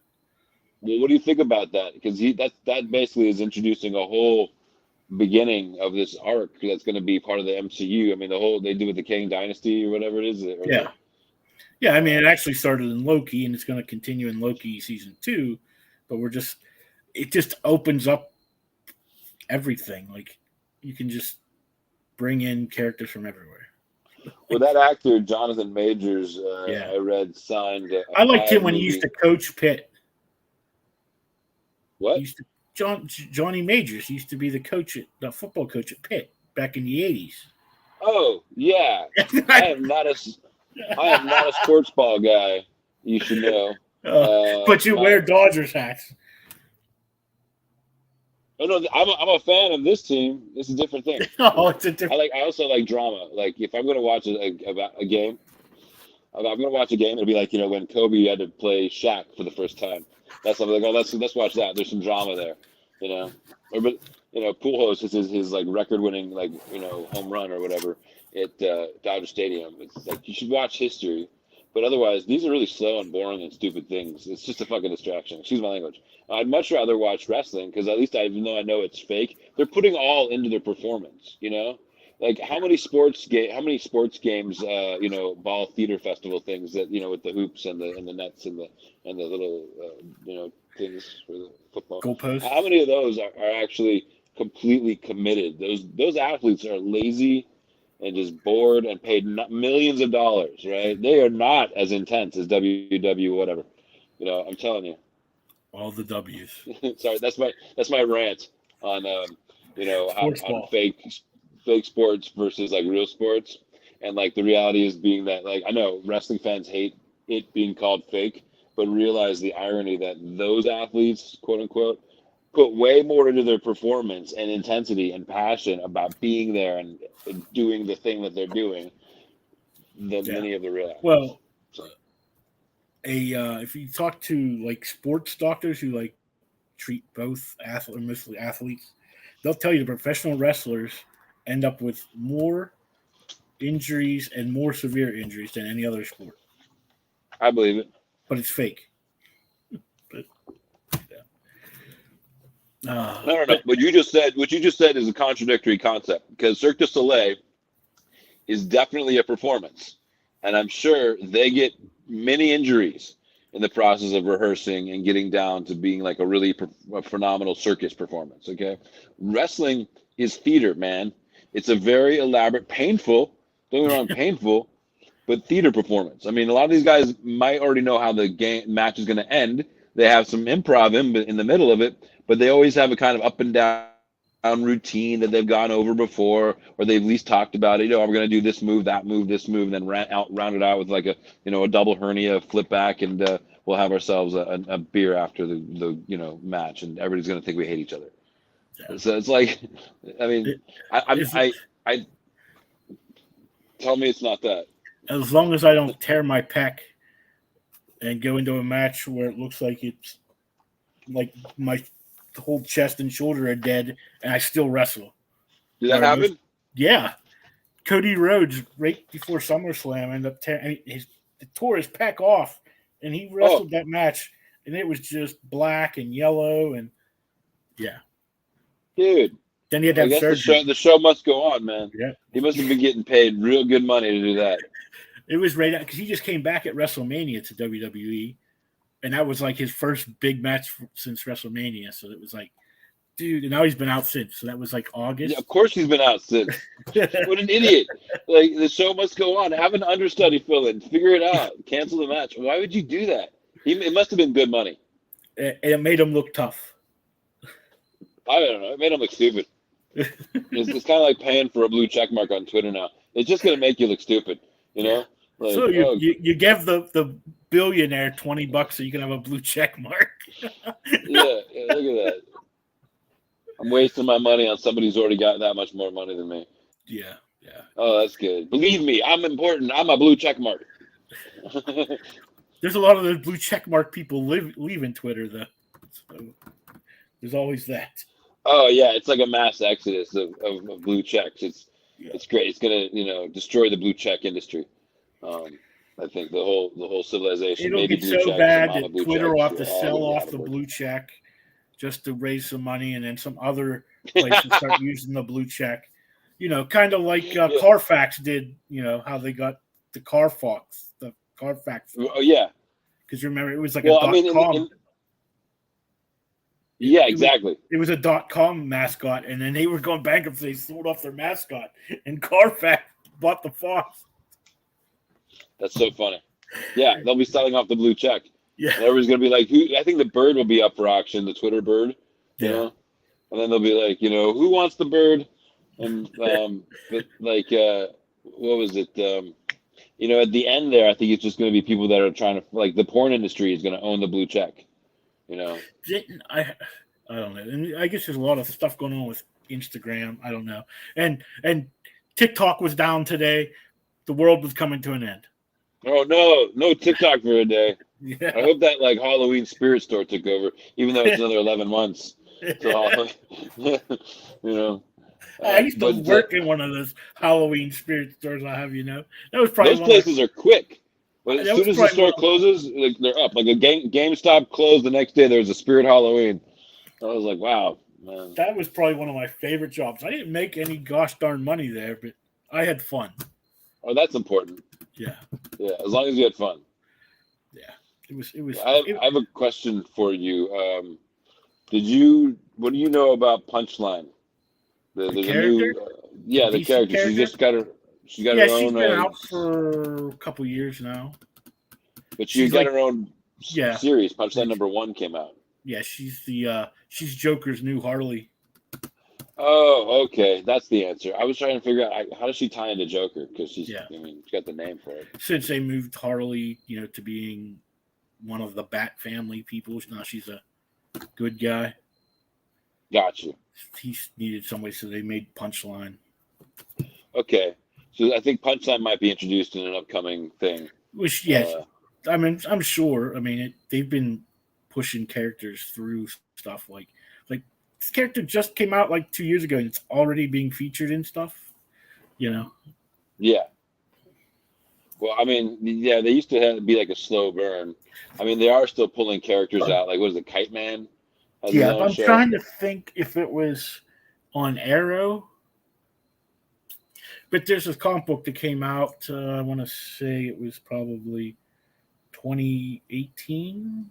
Well, what do you think about that? Because that basically is introducing a whole beginning of this arc that's going to be part of the MCU. I mean, they do with the Kang Dynasty or whatever it is. Yeah. I mean, it actually started in Loki, and it's going to continue in Loki season 2. But it just opens up everything. Like, you can just bring in characters from everywhere. Well, that actor Jonathan Majors, I read signed. I liked him when he used to coach Pitt. What? Johnny Majors used to be the football coach at Pitt back in the 80s. Oh yeah, I am not a sports ball guy. You should know. But you wear Dodgers hats. Oh no, I'm a fan of this team. It's a different thing. It's a different. I also like drama. Like if I'm gonna watch a game, I'm gonna watch a game. It'll be like when Kobe had to play Shaq for the first time. That's something like, let's watch that. There's some drama there, But Pujols is his like record-winning home run or whatever at Dodger Stadium. It's like you should watch history. But otherwise, these are really slow and boring and stupid things. It's just a fucking distraction. Excuse my language. I'd much rather watch wrestling because at least even though I know it's fake, they're putting all into their performance. Like how many sports games, ball theater festival things that with the hoops and the nets and the little things for the football. Goalposts. How many of those are actually completely committed? Those athletes are lazy and just bored and paid millions of dollars, right? They are not as intense as WW whatever. I'm telling you. All the W's. Sorry, that's my rant on on fake sports versus like real sports, and like the reality is being that like I know wrestling fans hate it being called fake, but realize the irony that those athletes, quote unquote, put way more into their performance and intensity and passion about being there and doing the thing that they're doing than many of the real athletes. Well, if you talk to like sports doctors who like treat both mostly athletes, they'll tell you the professional wrestlers end up with more injuries and more severe injuries than any other sport. I believe it, but it's fake. No. What you just said is a contradictory concept because Cirque du Soleil is definitely a performance, and I'm sure they get many injuries in the process of rehearsing and getting down to being like a really phenomenal circus performance. Okay, wrestling is theater, man. It's a very elaborate, painful. Don't get me wrong, painful, but theater performance. I mean, a lot of these guys might already know how the match is going to end. They have some improv in the middle of it, but they always have a kind of up and down routine that they've gone over before, or they've at least talked about it. We're going to do this move, that move, this move, and then round it out with like a double hernia flip back, and we'll have ourselves a beer after the match, and everybody's going to think we hate each other. Yeah. So it's like, I mean, I tell me it's not that. As long as I don't tear my pec and go into a match where it looks like it's like my whole chest and shoulder are dead, and I still wrestle. Did that happen? Yeah. Cody Rhodes, right before SummerSlam, ended up tore his pec off, and he wrestled that match and it was just black and yellow, and dude. Then he had to I have guess surgery. the show must go on, man. Yeah, He must have been getting paid real good money to do that. it was right out because he just came back at WrestleMania to WWE, and that was like his first big match since WrestleMania. So it was like, dude, and now he's been out since. So that was like August. Yeah, of course he's been out since. What an idiot! Like the show must go on. Have an understudy fill in. Figure it out. Cancel the match. Why would you do that? It must have been good money. It made him look tough. I don't know. It made him look stupid. It's kind of like paying for a blue check mark on Twitter now. It's just going to make you look stupid, you know? Like, so you give the billionaire $20 so you can have a blue check mark. yeah, look at that. I'm wasting my money on somebody who's already got that much more money than me. Yeah. Oh, that's good. Believe me, I'm important. I'm a blue check mark. There's a lot of those blue check mark people leaving Twitter, though. So there's always that. Oh yeah, it's like a mass exodus of blue checks. It's great. It's gonna destroy the blue check industry. I think the whole civilization. It'll maybe get blue so checks, bad Mama that blue Twitter checks, will have to are all sell gonna be off out of the work. blue check just to raise some money, and then some other places start using the blue check. Kind of like Carfax did. How they got the Carfax. Oh yeah. Because remember, it was like Well, a I mean, .com. Yeah, exactly. It was a .com mascot, and then they were going bankrupt. They sold off their mascot, and Carfax bought the Fox. That's so funny. Yeah, they'll be selling off the blue check. Yeah, and everybody's gonna be like, "Who?" I think the bird will be up for auction, the Twitter bird. You know? And then they'll be like, who wants the bird? And but like, what was it? At the end there, I think it's just gonna be people that are trying to like the porn industry is gonna own the blue check. I don't know, and I guess there's a lot of stuff going on with Instagram. I don't know, and TikTok was down today. The world was coming to an end. Oh no TikTok for a day. Yeah. I hope that like Halloween spirit store took over, even though it's another 11 months. So, I used to work in one of those Halloween spirit stores. That was probably those places are quick. But as soon as the store closes, like they're up. Like a GameStop closed the next day. There was a Spirit Halloween. I was like, wow, man. That was probably one of my favorite jobs. I didn't make any gosh darn money there, but I had fun. Oh, that's important. Yeah. Yeah, as long as you had fun. Yeah, it was. I have a question for you. What do you know about Punchline? The character? The character. Character? She just got her. She's got her own. She's been out for a couple years now. But she's got her own series. Punchline #1 came out. Yeah, she's Joker's new Harley. Oh, okay, that's the answer. I was trying to figure out how does she tie into Joker because she's got the name for it. Since they moved Harley, to being one of the Bat family people, now she's a good guy. Gotcha. He needed somebody, so they made Punchline. Okay, so I think Punchline might be introduced in an upcoming thing. Which, yes, I mean, I'm sure. I mean, they've been pushing characters through stuff like this character just came out like 2 years ago, and it's already being featured in stuff. Yeah. Well, I mean, they used to be like a slow burn. I mean, they are still pulling characters out. Like, what is it, Kite Man? I'm trying to think if it was on Arrow. But there's this comic book that came out, I want to say it was probably 2018.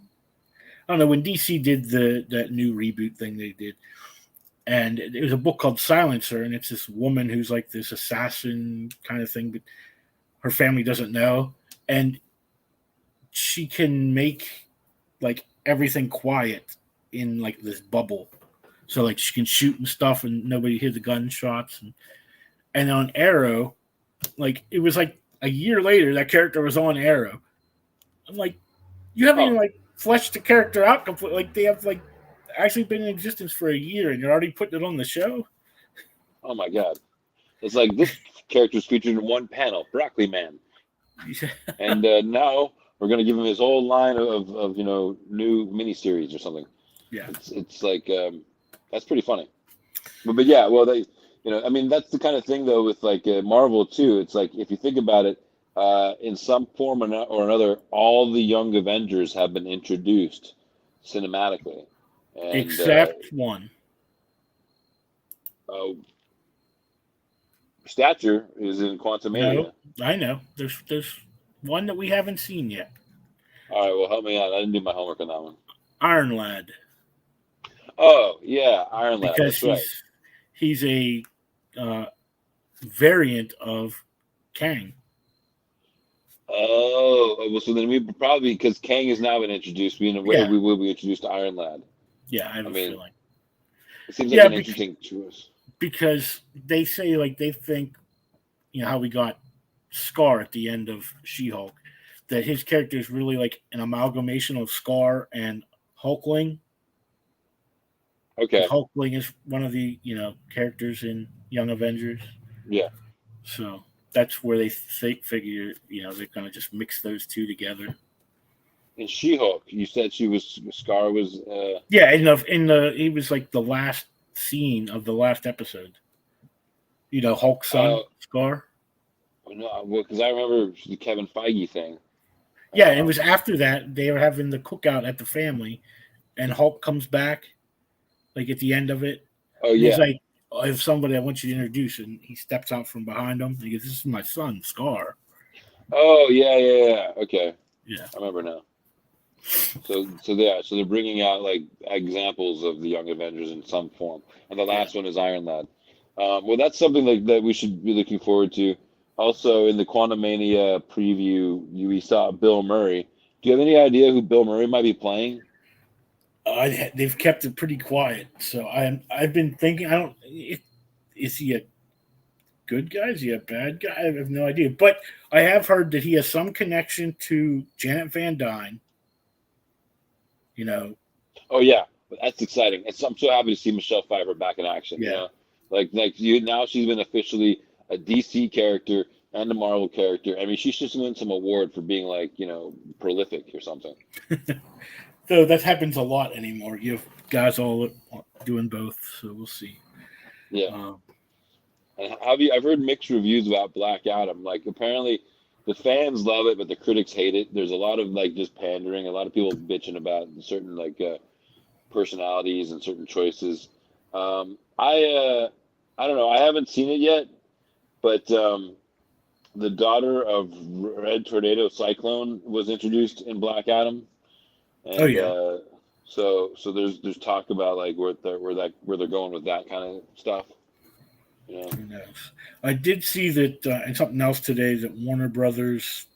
I don't know, when DC did that new reboot thing they did. And it was a book called Silencer, and it's this woman who's like this assassin kind of thing, but her family doesn't know. And she can make like everything quiet in like this bubble. So like she can shoot and stuff and nobody hears the gunshots. And on Arrow, like it was like a year later that character was on Arrow. I'm like, you haven't even like fleshed the character out completely. Like they have like actually been in existence for a year and you're already putting it on the show. Oh my god. It's like this character's featured in one panel, Broccoli Man. And now we're gonna give him his whole line of new miniseries or something. Yeah. It's like that's pretty funny. But yeah, well they I mean that's the kind of thing though with like Marvel too. It's like if you think about it, in some form or another, all the young Avengers have been introduced cinematically. And, except one. Stature is in No, Quantumania. I know. There's one that we haven't seen yet. All right, well, help me out. I didn't do my homework on that one. Iron Lad. Oh, yeah, Iron Lad. Because That's right. he's a variant of Kang. Oh, well, so then we probably, because Kang has now been introduced, we in a way Yeah. we will be introduced to Iron Lad. Yeah, I have a feeling. It seems like an interesting choice. Because they say, like, they think, you know, how we got Scar at the end of She-Hulk, that his character is really like an amalgamation of Scar and Hulkling. Okay. Hulkling is one of the, you know, characters in Young Avengers. Yeah. So that's where they figure, you know, they're going to just mix those two together. In She-Hulk, you said Scar was. Yeah, he was like the last scene of the last episode. You know, Hulk's son, Scar. No, well, because I remember the Kevin Feige thing. Yeah, it was after that they were having the cookout at the family, and Hulk comes back, like at the end of it. Oh yeah. He's like, I have somebody I want you to introduce, and he steps out from behind him. He goes, "This is my son, Scar." Oh yeah. Okay. Yeah, I remember now. So they're bringing out like examples of the Young Avengers in some form, and the last one is Iron Lad. Well, that's something like that we should be looking forward to. Also, in the Quantumania preview, we saw Bill Murray. Do you have any idea who Bill Murray might be playing? They've kept it pretty quiet, so I've been thinking. Is he a good guy? Is he a bad guy? I have no idea. But I have heard that he has some connection to Janet Van Dyne. You know. Oh yeah, that's exciting. I'm so happy to see Michelle Pfeiffer back in action. Yeah. You know? Like you now she's been officially a DC character and a Marvel character. I mean, she should win some award for being like, you know, prolific or something. So that happens a lot anymore. You have guys all doing both, so we'll see. Yeah. And I've heard mixed reviews about Black Adam. Like apparently the fans love it, but the critics hate it. There's a lot of like just pandering, a lot of people bitching about certain like personalities and certain choices. I don't know. I haven't seen it yet, but the daughter of Red Tornado Cyclone was introduced in Black Adam. And, So there's talk about like where they're going with that kind of stuff. You know? Who knows? I did see that and something else today that Warner Brothers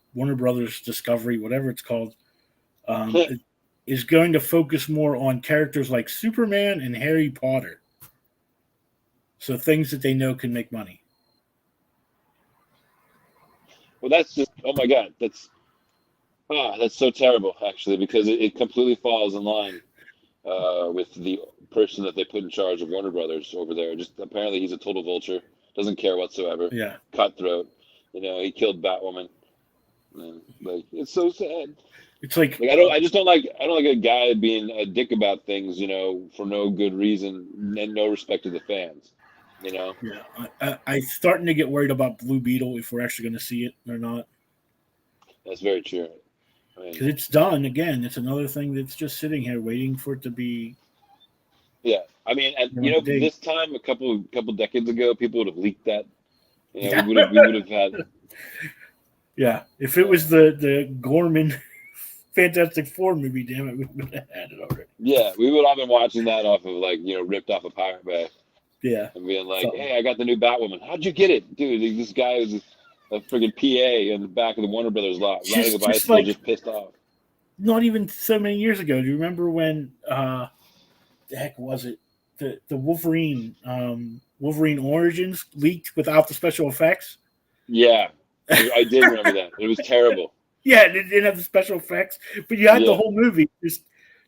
Discovery, whatever it's called, is going to focus more on characters like Superman and Harry Potter. So things that they know can make money. Well, that's just, oh my God, that's so terrible actually, because it completely falls in line with the person that they put in charge of Warner Brothers over there. Just apparently he's a total vulture, doesn't care whatsoever. Yeah, cutthroat. You know, he killed Batwoman. And, like it's so sad. It's like I don't like a guy being a dick about things, you know, for no good reason and no respect to the fans. You know. Yeah, I'm starting to get worried about Blue Beetle if we're actually going to see it or not. That's very true. Because it's done again. It's another thing that's just sitting here waiting for it to be. Yeah, I mean, this time a couple decades ago, people would have leaked that. You know, we would have had. Yeah, if it was the Gorman Fantastic Four movie, damn it, we would have had it already. Yeah, we would have been watching that off of like, you know, ripped off a Pirate Bay. Yeah, and being like, "Hey, I got the new Batwoman. How'd you get it, dude? This guy is a friggin' PA in the back of the Warner Brothers lot, riding a bicycle, just pissed off." Not even so many years ago. Do you remember when? The heck was it? The Wolverine Origins leaked without the special effects. Yeah, I did remember that. It was terrible. Yeah, it didn't have the special effects, but you had the whole movie. Just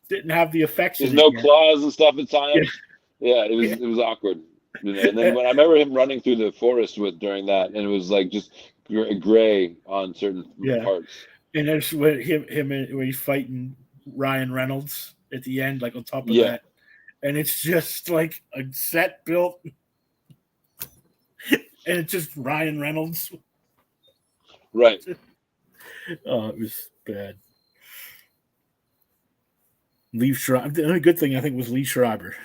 didn't have the effects. There's no claws and stuff at times. Yeah, it was awkward. You know? And then when I remember him running through the forest during that, and it was like just gray on certain parts. And there's when he's fighting Ryan Reynolds at the end, like on top of that, and it's just like a set built, and it's just Ryan Reynolds. Right. Oh, it was bad. Liev Schreiber. The only good thing I think was Lee Schreiber.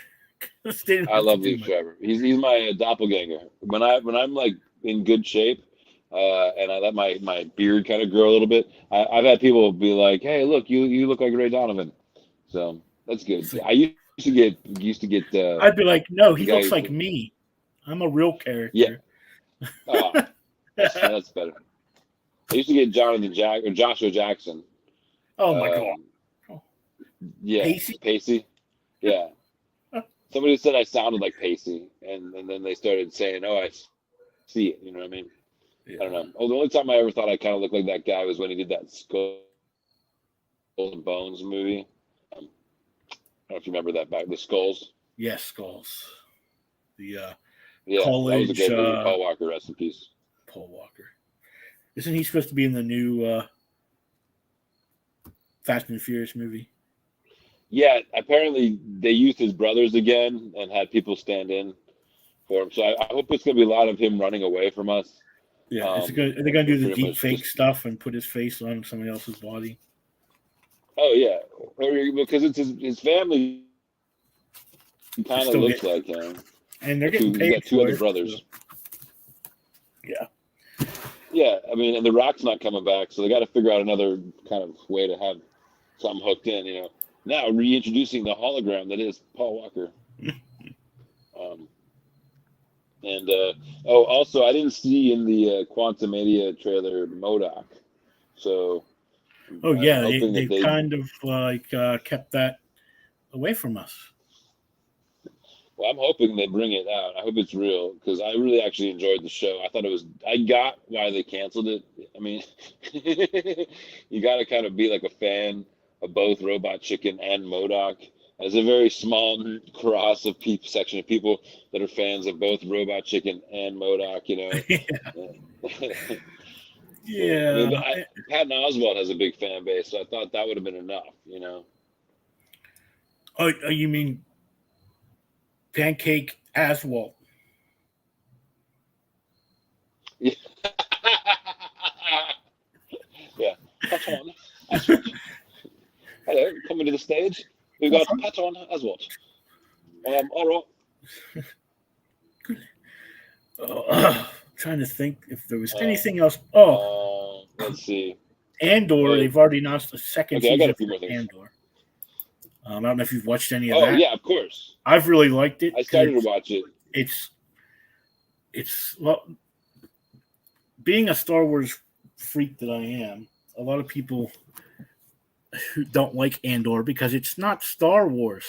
I love Liev Schreiber. He's my doppelganger. When I'm like in good shape, and I let my beard kind of grow a little bit, I've had people be like, "Hey, look, you look like Ray Donovan." So that's good. I used to get. I'd be like, no, the he guy looks like me. I'm a real Yeah. character. Oh, that's better. I used to get Joshua Jackson. Oh my god. Yeah, Pacey. Yeah. Somebody said I sounded like Pacey, and then they started saying, "Oh, I see it." You know what I mean? Yeah. I don't know. Oh, the only time I ever thought I kind of looked like that guy was when he did that Skull and Bones movie. I don't know if you remember that back, the Skulls. Yes, Skulls. The Yeah, college. that was a great movie. Paul Walker, rest in peace. Paul Walker. Isn't he supposed to be in the new Fast and Furious movie? Yeah, apparently they used his brothers again and had people stand in for him. So I hope it's going to be a lot of him running away from us. Yeah, are they going to do the deep fake stuff and put his face on somebody else's body? Oh yeah, because it's his family kind of looks like him, and they're getting paid. Got two other brothers. So. Yeah. Yeah, I mean, and The Rock's not coming back, so they got to figure out another kind of way to have something hooked in. You know, now reintroducing the hologram that is Paul Walker. Also, I didn't see in the Quantumania trailer MODOK, so. Oh yeah, they kind of like kept that away from us. Well, I'm hoping they bring it out. I hope it's real because I really actually enjoyed the show. I got why they canceled it. I mean, you got to kind of be like a fan of both Robot Chicken and MODOK. There's a very small cross of section of people that are fans of both Robot Chicken and MODOK. You know. Yeah. I mean, Patton Oswalt has a big fan base, so I thought that would have been enough. You know. Oh, you mean Pancake Aswalt? Yeah. Yeah. Patton Aswalt. Hello, coming to the stage. We've got Patton Aswalt. All right. Trying to think if there was anything else. Let's see. Andor. They've already announced the second season. I got a few more things. Andor. I don't know if you've watched any of that. Oh yeah, of course. I've really liked it. I started to watch it. It's well, being a Star Wars freak that I am, a lot of people who don't like Andor because it's not Star Wars.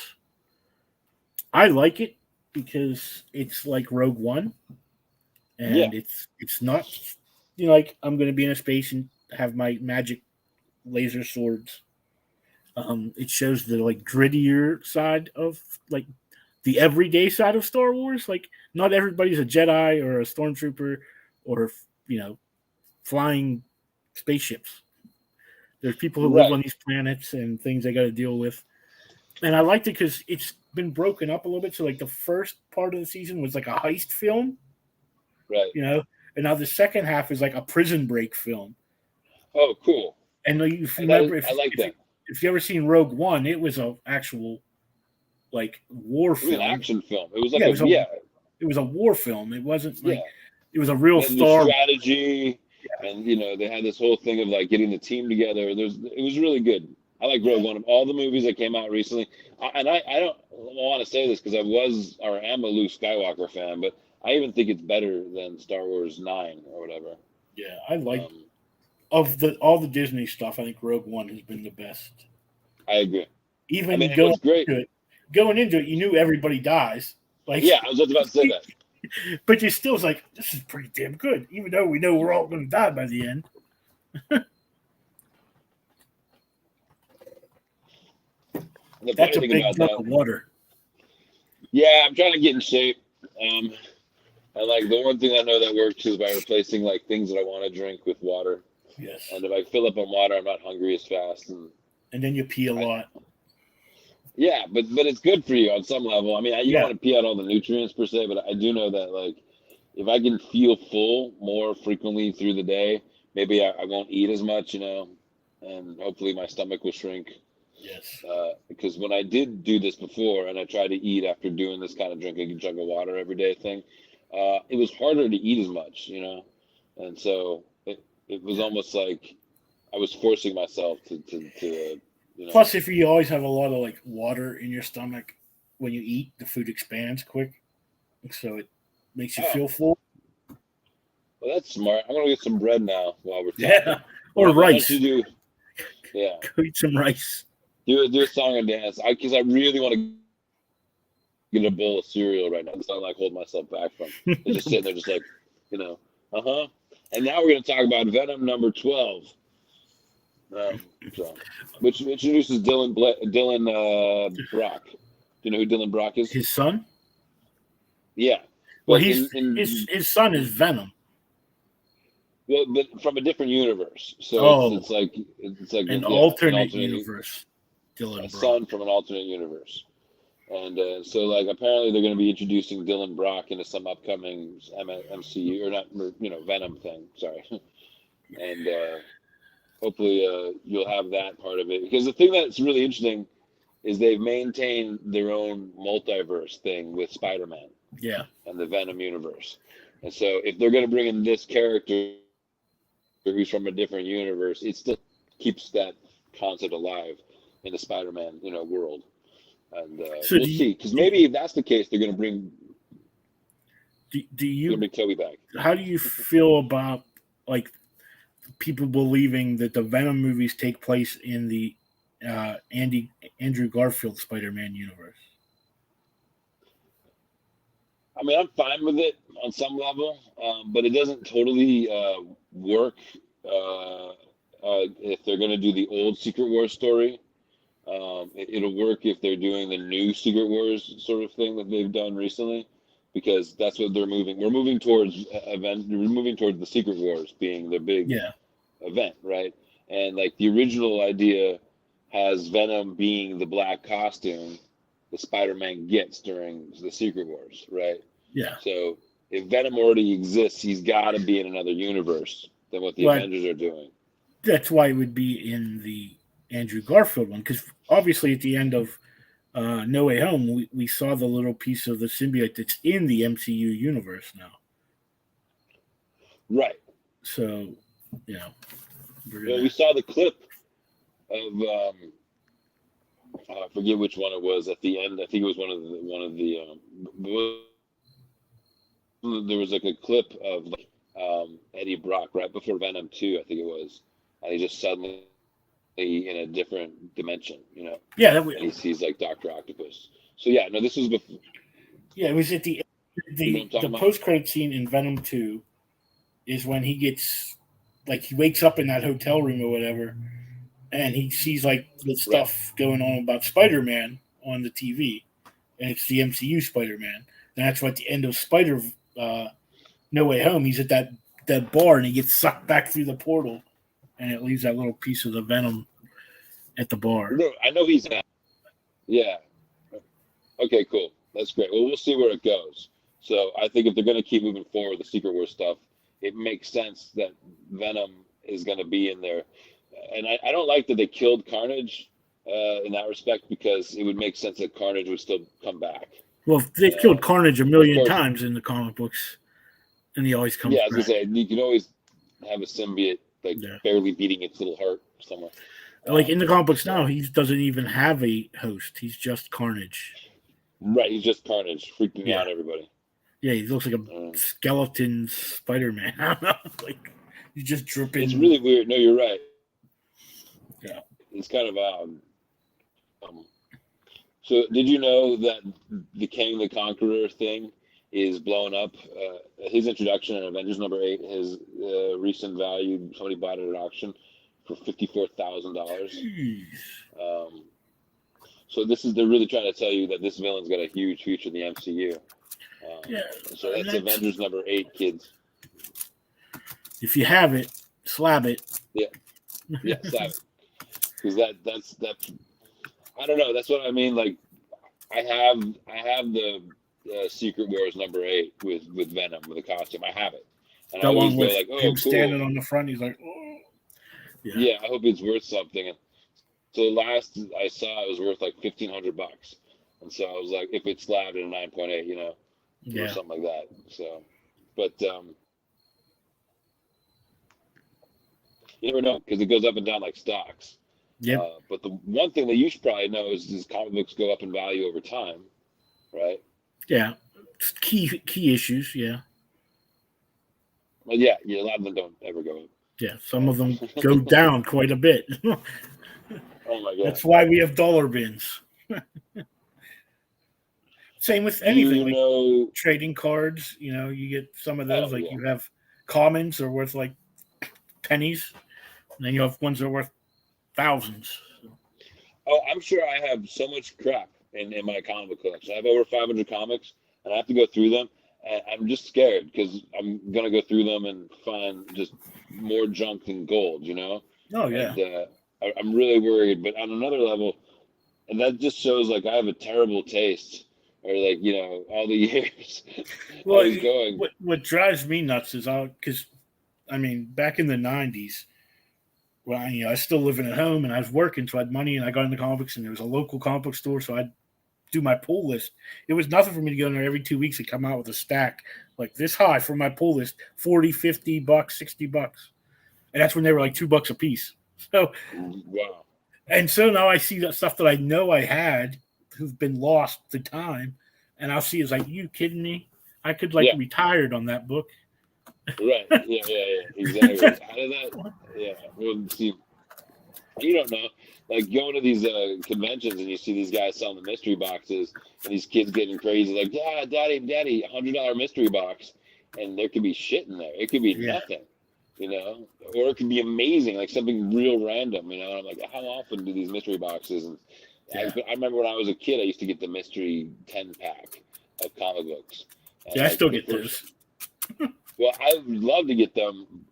I like it because it's like Rogue One, and it's not like I'm going to be in a space and have my magic laser swords. It shows the like grittier side of like the everyday side of Star Wars. Like not everybody's a Jedi or a stormtrooper or flying spaceships. There's people who live on these planets and things they got to deal with. And I liked it because it's been broken up a little bit. So like the first part of the season was like a heist film, right? And now the second half is like a prison break film. Oh, cool! And if you remember, I like that. If you ever seen Rogue One, it was an actual like war film. It was an action film. It was like it was a war film. It wasn't like it was a real Star strategy. Yeah. And they had this whole thing of like getting the team together. It was really good. I like Rogue One. Of all the movies that came out recently, I don't want to say this because I am a Luke Skywalker fan, but I even think it's better than Star Wars 9 or whatever. Yeah, I like of all the Disney stuff. I think Rogue One has been the best. I agree. Even going into it, you knew everybody dies. Like I was just about to say that. But you still was like, this is pretty damn good, even though we know we're all going to die by the end. That's a big drop of water. Yeah, I'm trying to get in shape. And like the one thing I know that works is by replacing like things that I want to drink with water. Yes. And if I fill up on water, I'm not hungry as fast. And then you pee a lot. Yeah, but it's good for you on some level. I mean, you don't want to pee out all the nutrients per se, but I do know that like if I can feel full more frequently through the day, maybe I won't eat as much, and hopefully my stomach will shrink. Yes. Because when I did do this before, and I tried to eat after doing this kind of drinking a jug of water every day thing, it was harder to eat as much, and so it was almost like I was forcing myself to. Plus, if you always have a lot of like water in your stomach when you eat, the food expands quick, so it makes you feel full. Well, that's smart. I'm gonna get some bread now while we're talking. Yeah, or Why rice. don't you go eat some rice. Do a song and dance. Because I really want to get a bowl of cereal right now. It's not like hold myself back from. They're just sitting there, just like, And now we're gonna talk about Venom number 12. Which introduces Dylan Brock. Do you know who Dylan Brock is? His son? Yeah. Well, his son is Venom. Well, but from a different universe. So it's like an alternate universe. Dylan Brock. A son from an alternate universe. And so, like, apparently they're going to be introducing Dylan Brock into some upcoming MCU, or not, Venom thing. Sorry. And hopefully you'll have that part of it. Because the thing that's really interesting is they've maintained their own multiverse thing with Spider-Man. Yeah. And the Venom universe. And so if they're going to bring in this character who's from a different universe, it still keeps that concept alive in the Spider-Man, world. And we'll see. Because maybe if that's the case, they're going to bring bring Toby back. How do you feel about, like, people believing that the Venom movies take place in the Andrew Garfield Spider-Man universe? I mean, I'm fine with it on some level, but it doesn't totally work if they're going to do the old Secret Wars story. It'll work if they're doing the new Secret Wars sort of thing that they've done recently, because that's what they're moving. We're moving towards We're moving towards the Secret Wars being the big event, right? And like the original idea has Venom being the black costume that Spider-Man gets during the Secret Wars, right? Yeah. So if Venom already exists, he's got to be in another universe than what the Avengers are doing. That's why it would be in the Andrew Garfield one, because obviously at the end of No Way Home, we saw the little piece of the symbiote that's in the MCU universe now. Right. So, we saw the clip of I forget which one it was at the end. I think it was one of the there was like a clip of Eddie Brock right before Venom 2, I think it was, and he just suddenly in a different dimension, Yeah, and he sees like Dr. Octopus. So this was before. Yeah, it was at the post-credit scene in Venom 2 is when he gets, like, he wakes up in that hotel room or whatever, and he sees like the stuff going on about Spider-Man on the TV, and it's the MCU Spider-Man. And that's what at the end of No Way Home, he's at that bar and he gets sucked back through the portal, and it leaves that little piece of the Venom at the bar. No, I know he's not. Yeah. Okay, cool. That's great. Well, we'll see where it goes. So I think if they're going to keep moving forward with the Secret Wars stuff, it makes sense that Venom is going to be in there. And I don't like that they killed Carnage in that respect, because it would make sense that Carnage would still come back. Well, they've killed Carnage a million times in the comic books, and he always comes back. Yeah, I was going to say, you can always have a symbiote barely beating its little heart somewhere. Like in the comic books now, he doesn't even have a host. He's just Carnage. Right, he's just Carnage, freaking out everybody. Yeah, he looks like a skeleton Spider-Man. I don't know. Like, he's just dripping. It's really weird. No, you're right. Yeah. It's kind of odd. So did you know that the King the Conqueror thing is blowing up? His introduction in Avengers number 8, his recent value, somebody bought it at auction for $54,000. So they're really trying to tell you that this villain's got a huge future in the MCU. So that's Avengers number 8, kids. If you have it, slab it. Yeah, slab it. Because that's I don't know. That's what I mean. Like, I have the Secret Wars number 8 with Venom with the costume. I have it, and that I always one go like, "Oh, him cool." Standing on the front, he's like, "Oh." Yeah, I hope it's worth something. So last I saw, it was worth like $1,500, and so I was like, if it slabbed at a 9.8, or Yeah. something like that. So, but you never know because it goes up and down like stocks. Yep. But the one thing that you should probably know is comic books go up in value over time, right? Yeah. Key issues. Yeah. Well, yeah, a lot of them don't ever go up. Yeah. Some of them go down quite a bit. Oh my god. That's why we have dollar bins. Same with anything like trading cards. You get some of those. You have commons are worth like pennies, and then you have ones that are worth thousands. Oh, I'm sure I have so much crap in my comic book collection. I have over 500 comics, and I have to go through them. And I'm just scared because I'm gonna go through them and find just more junk than gold. Oh yeah. And, I'm really worried. But on another level, and that just shows like I have a terrible taste, or like all the years well, I was going. What drives me nuts is because back in the '90s, well, I was still living at home and I was working, so I had money and I got into comics, and there was a local comic book store, so I'd do my pull list. It was nothing for me to go in there every 2 weeks and come out with a stack like this high for my pull list, $40, $50, $60, and that's when they were like $2 a piece. So wow. And so now I see that stuff that I know I had who've been lost to time, and I'll see it's like, you kidding me? I could retired on that book. Right. Yeah. Exactly. How did that? Yeah. Well, see, you don't know. Like going to these conventions and you see these guys selling the mystery boxes and these kids getting crazy, like, yeah, daddy, $100 mystery box, and there could be shit in there. It could be nothing, or it could be amazing, like something real random, And I'm like, how often do these mystery boxes? And I remember when I was a kid, I used to get the mystery 10-pack of comic books. And I still get those. Well, I would love to get them.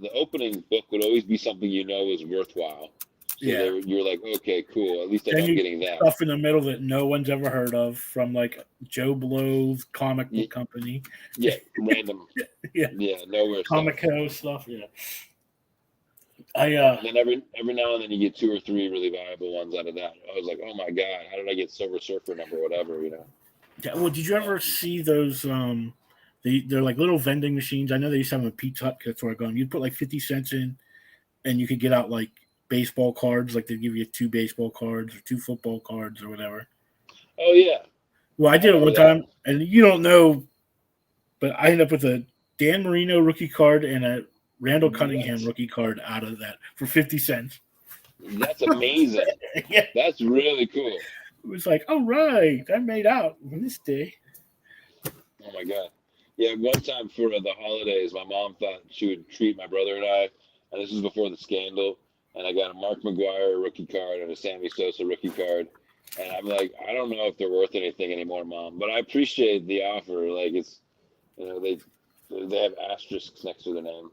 The opening book would always be something is worthwhile. So you're like, okay, cool. At least I'm getting that stuff in the middle that no one's ever heard of from like Joe Blow's comic book company. Yeah, random. Yeah, nowhere. Comico stuff. Yeah. And then every now and then you get 2 or 3 really valuable ones out of that. I was like, oh my god, how did I get Silver Surfer number, whatever, Yeah. Well, did you ever see those? They're like little vending machines. I know they used to have them at Pete's Hut. That's where I go. You'd put like 50 cents in, and you could get out like baseball cards. Like they'd give you 2 baseball cards or 2 football cards or whatever. Oh yeah. Well, I did it one time, and you don't know, but I ended up with a Dan Marino rookie card and a Randall Cunningham rookie card out of that for 50 cents. That's amazing. Yeah. That's really cool. It was like, all right, I made out on this day. Oh my god. Yeah, one time for the holidays, my mom thought she would treat my brother and I, and this was before the scandal, and I got a Mark McGuire rookie card and a Sammy Sosa rookie card, and I'm like, I don't know if they're worth anything anymore, Mom, but I appreciate the offer. Like it's, they have asterisks next to their name.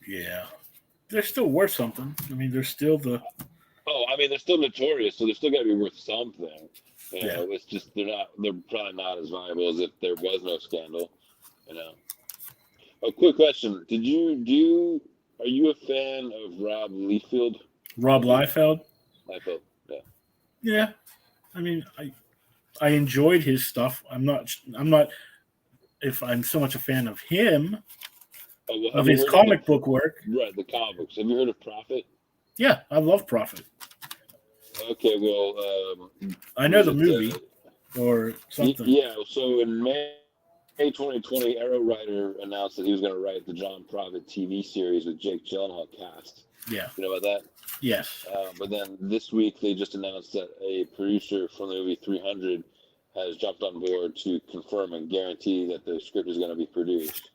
Yeah, they're still worth something. They're still the. Oh, they're still notorious, so they're still got to be worth something. It's just they're probably not as valuable as if there was no scandal. A quick question: are you a fan of Rob Liefeld? Rob Liefeld? Liefeld, yeah. Yeah, I enjoyed his stuff. I'm not if I'm so much a fan of him, of his comic book work. Right, the comic books. Have you heard of Prophet? Yeah, I love Prophet. Okay, well, I know the movie or something. Yeah, so in May 2020, Arrow writer announced that he was going to write the John Prophet TV series with Jake Gyllenhaal cast. Yeah. You know about that? Yes. But then this week they just announced that a producer from the movie 300 has jumped on board to confirm and guarantee that the script is going to be produced.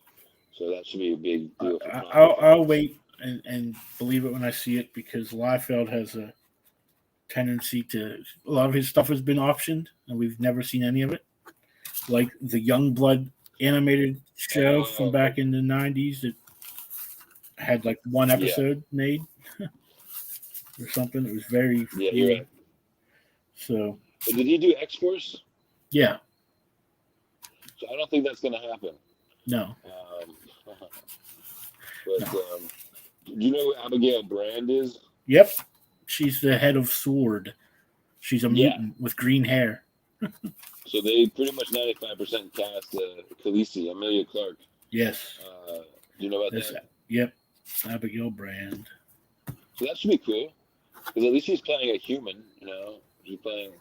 So that should be a big deal. I'll wait and believe it when I see it, because Liefeld has a tendency a lot of his stuff has been optioned and we've never seen any of it. Like the Youngblood animated show from back in the 90s that had like 1 episode made or something. It was very you're right. So but did he do X-Force? Yeah. So I don't think that's going to happen. No. Do you know who Abigail Brand is? Yep. She's the head of Sword. She's a mutant with green hair. So they pretty much 95% cast Khaleesi, Amelia Clark. Yes. Do you know about that? Yep. Abigail Brand. So that should be cool. Because at least she's playing a human, She's playing...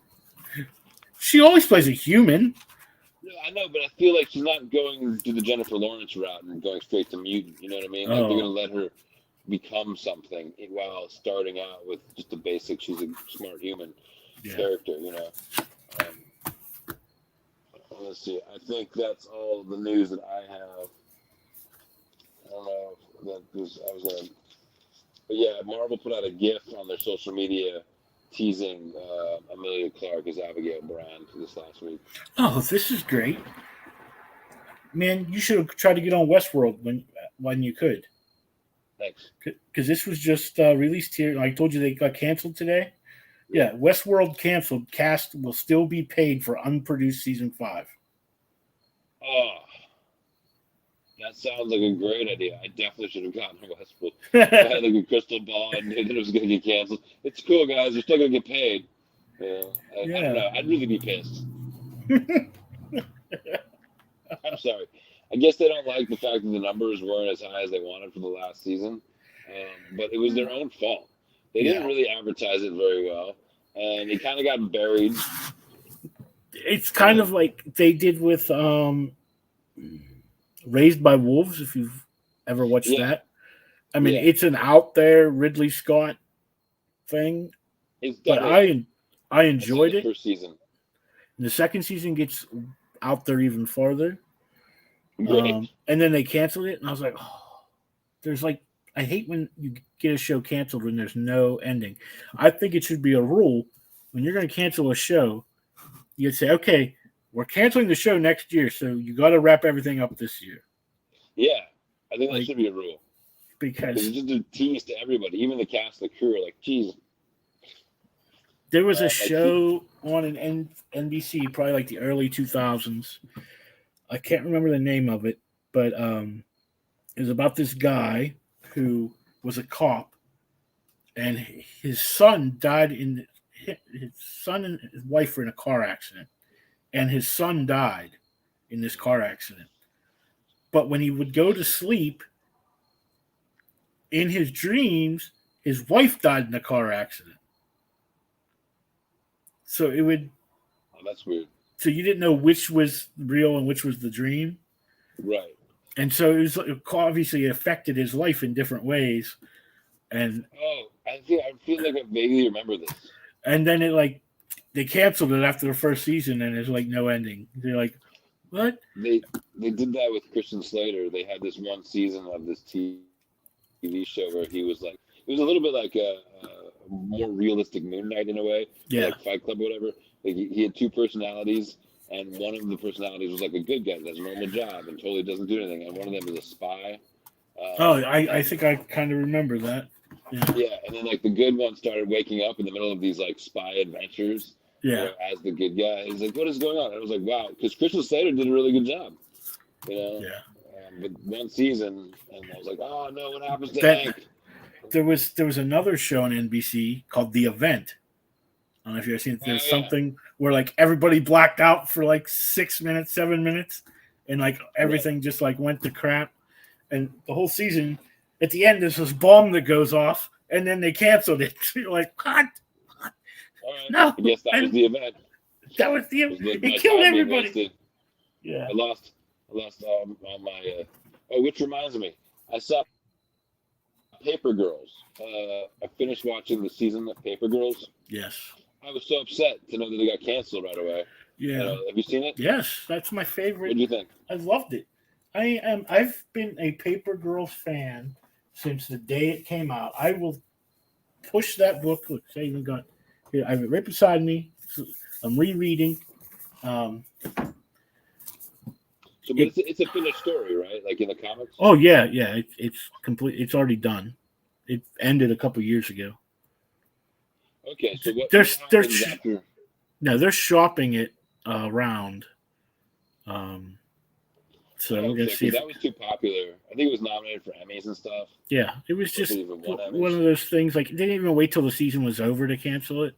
She always plays a human. No, I know, but I feel like she's not going to the Jennifer Lawrence route and going straight to mutant. You know what I mean? Like they're going to let her become something while starting out with just a basic. She's a smart human character. Let's see. I think that's all the news that I have. I don't know if that was. I was gonna. But yeah, Marvel put out a GIF on their social media teasing Amelia Clark as Abigail Brand this last week. Oh, this is great. Man, you should have tried to get on Westworld when you could. Thanks. Because this was just released here. I told you they got canceled today. Yeah, Westworld canceled. Cast will still be paid for unproduced season 5. Oh, that sounds like a great idea. I definitely should have gotten Westworld. I had like a crystal ball and knew that it was going to get canceled. It's cool, guys. You're still going to get paid. I don't know. I'd really be pissed. I'm sorry. I guess they don't like the fact that the numbers weren't as high as they wanted for the last season. But it was their own fault. They didn't really advertise it very well. And it kind of got buried. It's kind of like they did with Raised by Wolves, if you've ever watched that. I mean, it's an out there Ridley Scott thing. But I enjoyed it. First season. And the second season gets out there even farther. Great. And then they canceled it, and I was like, there's like, I hate when you get a show canceled when there's no ending. I think it should be a rule when you're going to cancel a show, you'd say, okay, we're canceling the show next year, so you got to wrap everything up this year. Yeah, I think that should be a rule. Because it's just a tease to everybody, even the cast, the crew are like, geez. There was a show on an NBC, probably like the early 2000s. I can't remember the name of it, but it was about this guy who was a cop, and his son died his son and his wife were in a car accident, and his son died in this car accident. But when he would go to sleep, in his dreams, his wife died in a car accident. So it would... Oh, that's weird. So you didn't know which was real and which was the dream? Right. And so obviously it affected his life in different ways. And I feel like I vaguely remember this. And then they canceled it after the first season, and there's like no ending. They're like, what? They did that with Christian Slater. They had this one season of this TV show where he was like, it was a little bit like a more realistic Moon Knight in a way, like Fight Club or whatever. Like he had two personalities, and one of the personalities was like a good guy that has a normal job and totally doesn't do anything, and one of them is a spy. I think I kind of remember that. Yeah, and then like the good one started waking up in the middle of these like spy adventures. Yeah, as the good guy, he's like, "What is going on?" And I was like, "Wow," because Christian Slater did a really good job. Yeah. But one season, and I was like, "Oh no, what happens to Hank?" There was another show on NBC called The Event. I don't know if you've seen it. There's something where like everybody blacked out for like 6 minutes, 7 minutes, and like everything just like went to crap. And the whole season, at the end, there's this bomb that goes off, and then they canceled it. You're like, what? All right. No, I guess that was the event. That was the event. It killed everybody. Yeah. I lost all my. Which reminds me, I saw Paper Girls. I finished watching the season of Paper Girls. Yes. I was so upset to know that they got canceled right away. Yeah. Have you seen it? Yes, that's my favorite. What do you think? I loved it. I've been a Paper Girls fan since the day it came out. I will push that book. Look, I even got here. I have it right beside me. I'm rereading. So, but it's a finished story, right? Like in the comics. Oh yeah. It's complete. It's already done. It ended a couple years ago. Okay, so they're shopping it around. So I we're hope gonna so, see 'cause if that was too popular. I think it was nominated for Emmys and stuff. yeah, it was just Even won one Emmys. of those things. Like they didn't even wait till the season was over to cancel it.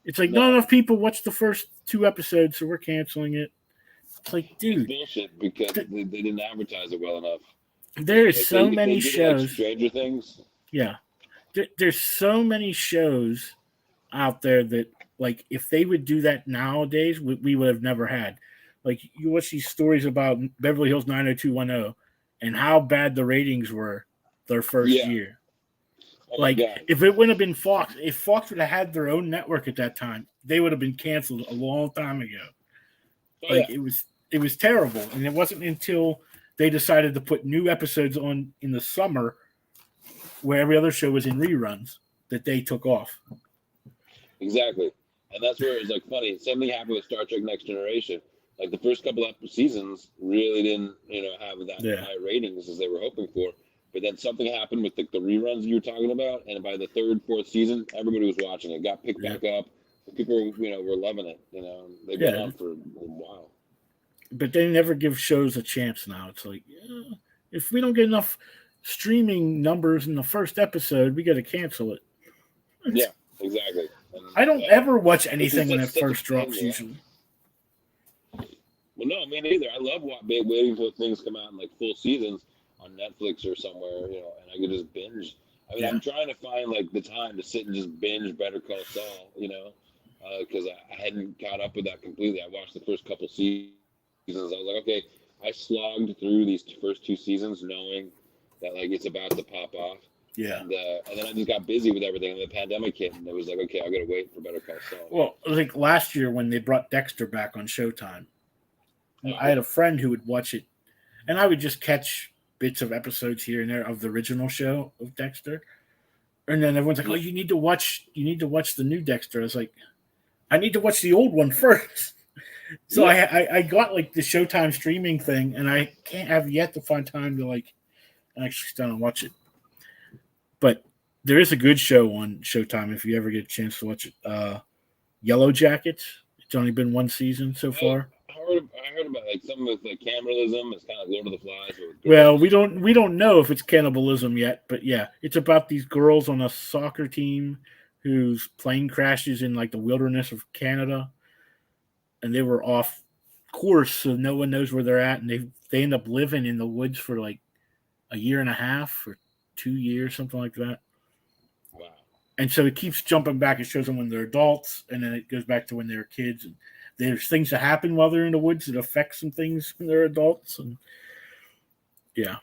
It's like not No, enough people watched the first 2 episodes, so we're canceling it. It's like, it's dude, bullshit because they didn't advertise it well enough. there is Like so they many did it like shows. Stranger Things. Yeah, there's so many shows out there that, like, if they would do that nowadays, we would have never had. Like, you watch these stories about Beverly Hills 90210 and how bad the ratings were their first Yeah. year. Oh my Like, god. if it wouldn't have been Fox, if Fox would have had their own network at that time, they would have been canceled a long time ago. Oh Like, yeah. it was terrible, and it wasn't until they decided to put new episodes on in the summer, where every other show was in reruns, that they took off. Exactly. And that's where it was like funny. Same thing happened with Star Trek Next Generation. Like the first couple of seasons really didn't, have that high ratings as they were hoping for. But then something happened with the reruns you were talking about, and by the third, fourth season, everybody was watching it. Got picked back up. People, were loving it. They've been on for a while. But they never give shows a chance now. It's like, if we don't get enough streaming numbers in the first episode, we got to cancel it. Yeah, exactly. And, I don't ever watch anything when it such a first drops, pain, usually. Well, no, me neither. I love waiting until things come out in like full seasons on Netflix or somewhere, and I can just binge. I mean, I'm trying to find like the time to sit and just binge Better Call Saul, because I hadn't caught up with that completely. I watched the first couple seasons. I was like, okay, I slogged through these first 2 seasons knowing that like it's about to pop off. Yeah. And then I just got busy with everything, and the pandemic hit, and it was like, okay, I got to wait for Better Call Saul. Well, like last year when they brought Dexter back on Showtime, I had a friend who would watch it, and I would just catch bits of episodes here and there of the original show of Dexter, and then everyone's like, "Oh, you need to watch the new Dexter." I was like, "I need to watch the old one first." So I got like the Showtime streaming thing, and I can't have yet to find time to like actually sit down and watch it. But there is a good show on Showtime if you ever get a chance to watch it. Yellow Jackets. It's only been one season so far. I heard about like something with like cannibalism. It's kind of like Lord of the Flies. Well, we don't know if it's cannibalism yet, but yeah, it's about these girls on a soccer team whose plane crashes in like the wilderness of Canada, and they were off course, so no one knows where they're at, and they end up living in the woods for like a year and a half or 2 years, something like that. Wow. And so it keeps jumping back. It shows them when they're adults, and then it goes back to when they were kids. And there's things that happen while they're in the woods that affect some things when they're adults. And yeah,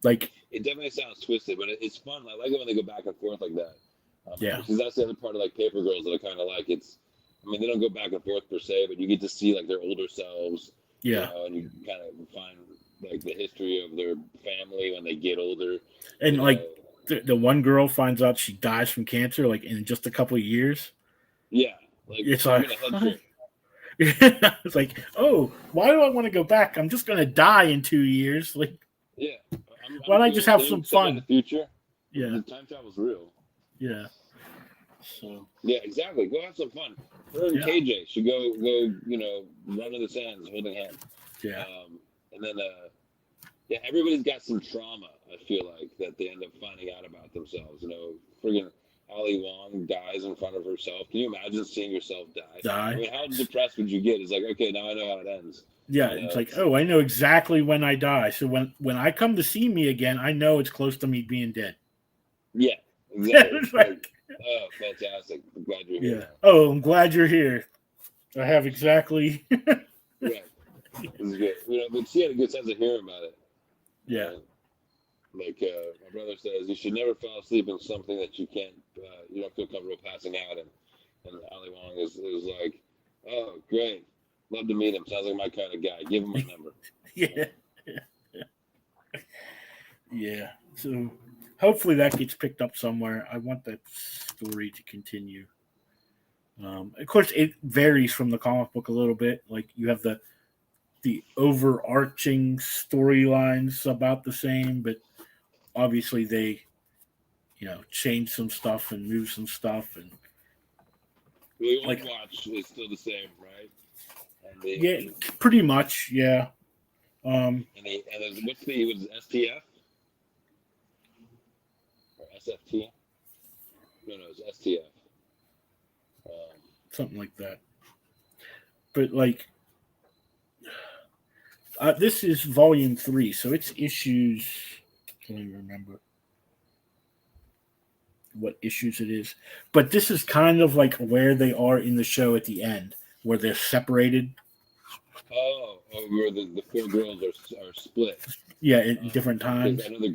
like it definitely sounds twisted, but it's fun. I like it when they go back and forth like that. Yeah, because that's the other part of like Paper Girls that I kind of like. I mean, they don't go back and forth per se, but you get to see like their older selves. Yeah, and you kind of find like the history of their family when they get older. And like the one girl finds out she dies from cancer like in just a couple of years. Yeah, like it's like it's like, oh, why do I want to go back? I'm just gonna die in 2 years. Like, yeah, why don't I just have some fun? In the future, yeah, the time travel's real. Yeah. So yeah, exactly. Go have some fun. Her and KJ should go, run to the sands holding hands. Yeah. And then, everybody's got some trauma. I feel like that they end up finding out about themselves. Friggin' Ali Wong dies in front of herself. Can you imagine seeing yourself die? I mean, how depressed would you get? It's like, okay, now I know how it ends. Yeah, it's like, oh, I know exactly when I die. So when I come to see me again, I know it's close to me being dead. Yeah, exactly. Oh, fantastic. I'm glad you're here. Yeah. Oh, I'm glad you're here. I have exactly. Right. This is good. But she had a good sense of humor about it. Yeah. Like my brother says, you should never fall asleep in something that you can't, you don't feel comfortable passing out. And Ali Wong is like, oh, great. Love to meet him. Sounds like my kind of guy. Give him my number. Yeah. Yeah. So hopefully that gets picked up somewhere. I want that story to continue. Of course, it varies from the comic book a little bit. Like you have the overarching storylines about the same, but obviously they, change some stuff and move some stuff. And the Overwatch is still the same, right? Yeah, pretty much. Yeah. What's the STF or SFT? No, it's STF. Something like that. But like, this is volume 3, so it's issues. I can't even remember what issues it is, but this is kind of like where they are in the show at the end, where they're separated. Where the 4 girls are split. Yeah, at different times. I know the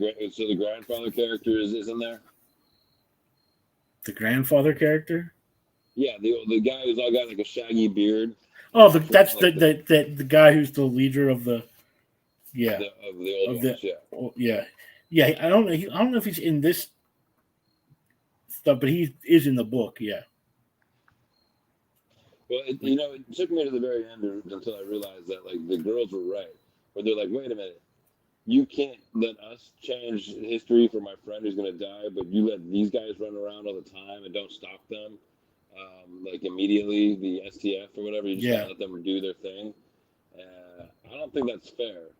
grandfather character is in there. The grandfather character. Yeah, the guy who's all got like a shaggy beard. Oh, that's the guy who's the leader of the. Yeah. Of the old ones, yeah. Oh, yeah. Yeah, I don't know. I don't know if he's in this stuff, but he is in the book. Yeah. Well, it took me to the very end until I realized that like the girls were right, where they're like, wait a minute, you can't let us change history for my friend who's gonna die, but you let these guys run around all the time and don't stop them, like immediately the STF or whatever. You just gotta let them do their thing. I don't think that's fair.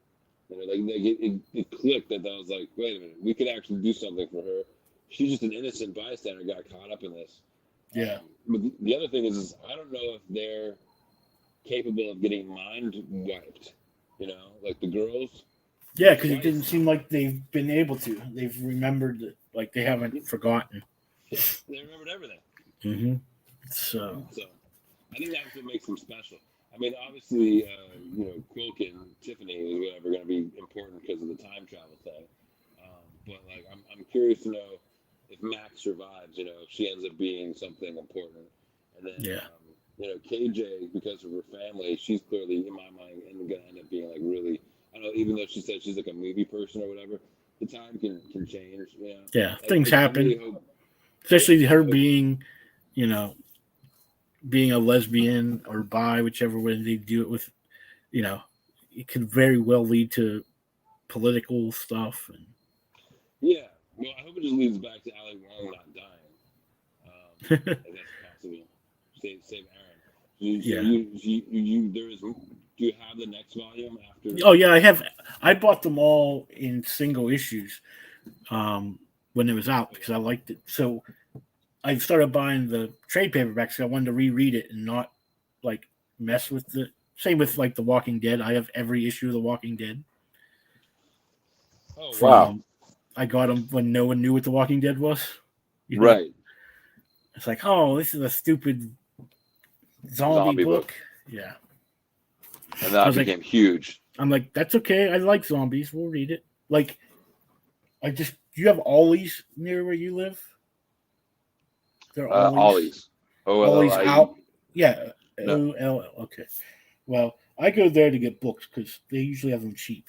It clicked that I was like, wait a minute, we could actually do something for her. She's just an innocent bystander, got caught up in this. Yeah. But the other thing is I don't know if they're capable of getting mind wiped. Like the girls. Yeah, because it didn't seem like they've been able to. They've remembered it, like they haven't forgotten. They remembered everything. Mm-hmm. So I think that's what makes them special. I mean, obviously, Quilk and Tiffany is whatever going to be important because of the time travel thing. But like, I'm curious to know if Max survives. If she ends up being something important, and then KJ, because of her family, she's clearly in my mind going to end up being like really. I don't know. Even though she said she's like a movie person or whatever, the time can change. Yeah, things happen. Really especially her being, being a lesbian or bi, whichever way they do it with, it could very well lead to political stuff. And yeah, well, I hope it just leads back to Ali Wong not dying. If that's possible. Save Aaron. Do you have the next volume after? Oh yeah, I have. I bought them all in single issues when it was out because I liked it. So I started buying the trade paperbacks because I wanted to reread it and not like mess with the. Same with like The Walking Dead. I have every issue of The Walking Dead. Oh wow! I got them when no one knew what The Walking Dead was. Right. It's like, oh, this is a stupid zombie book. Yeah. And that became huge. I'm like, that's okay. I like zombies. We'll read it. Like, do you have Ollie's near where you live? They're Ollie's. Ollie's out. Yeah. No. O-L-L. Okay. Well, I go there to get books because they usually have them cheap.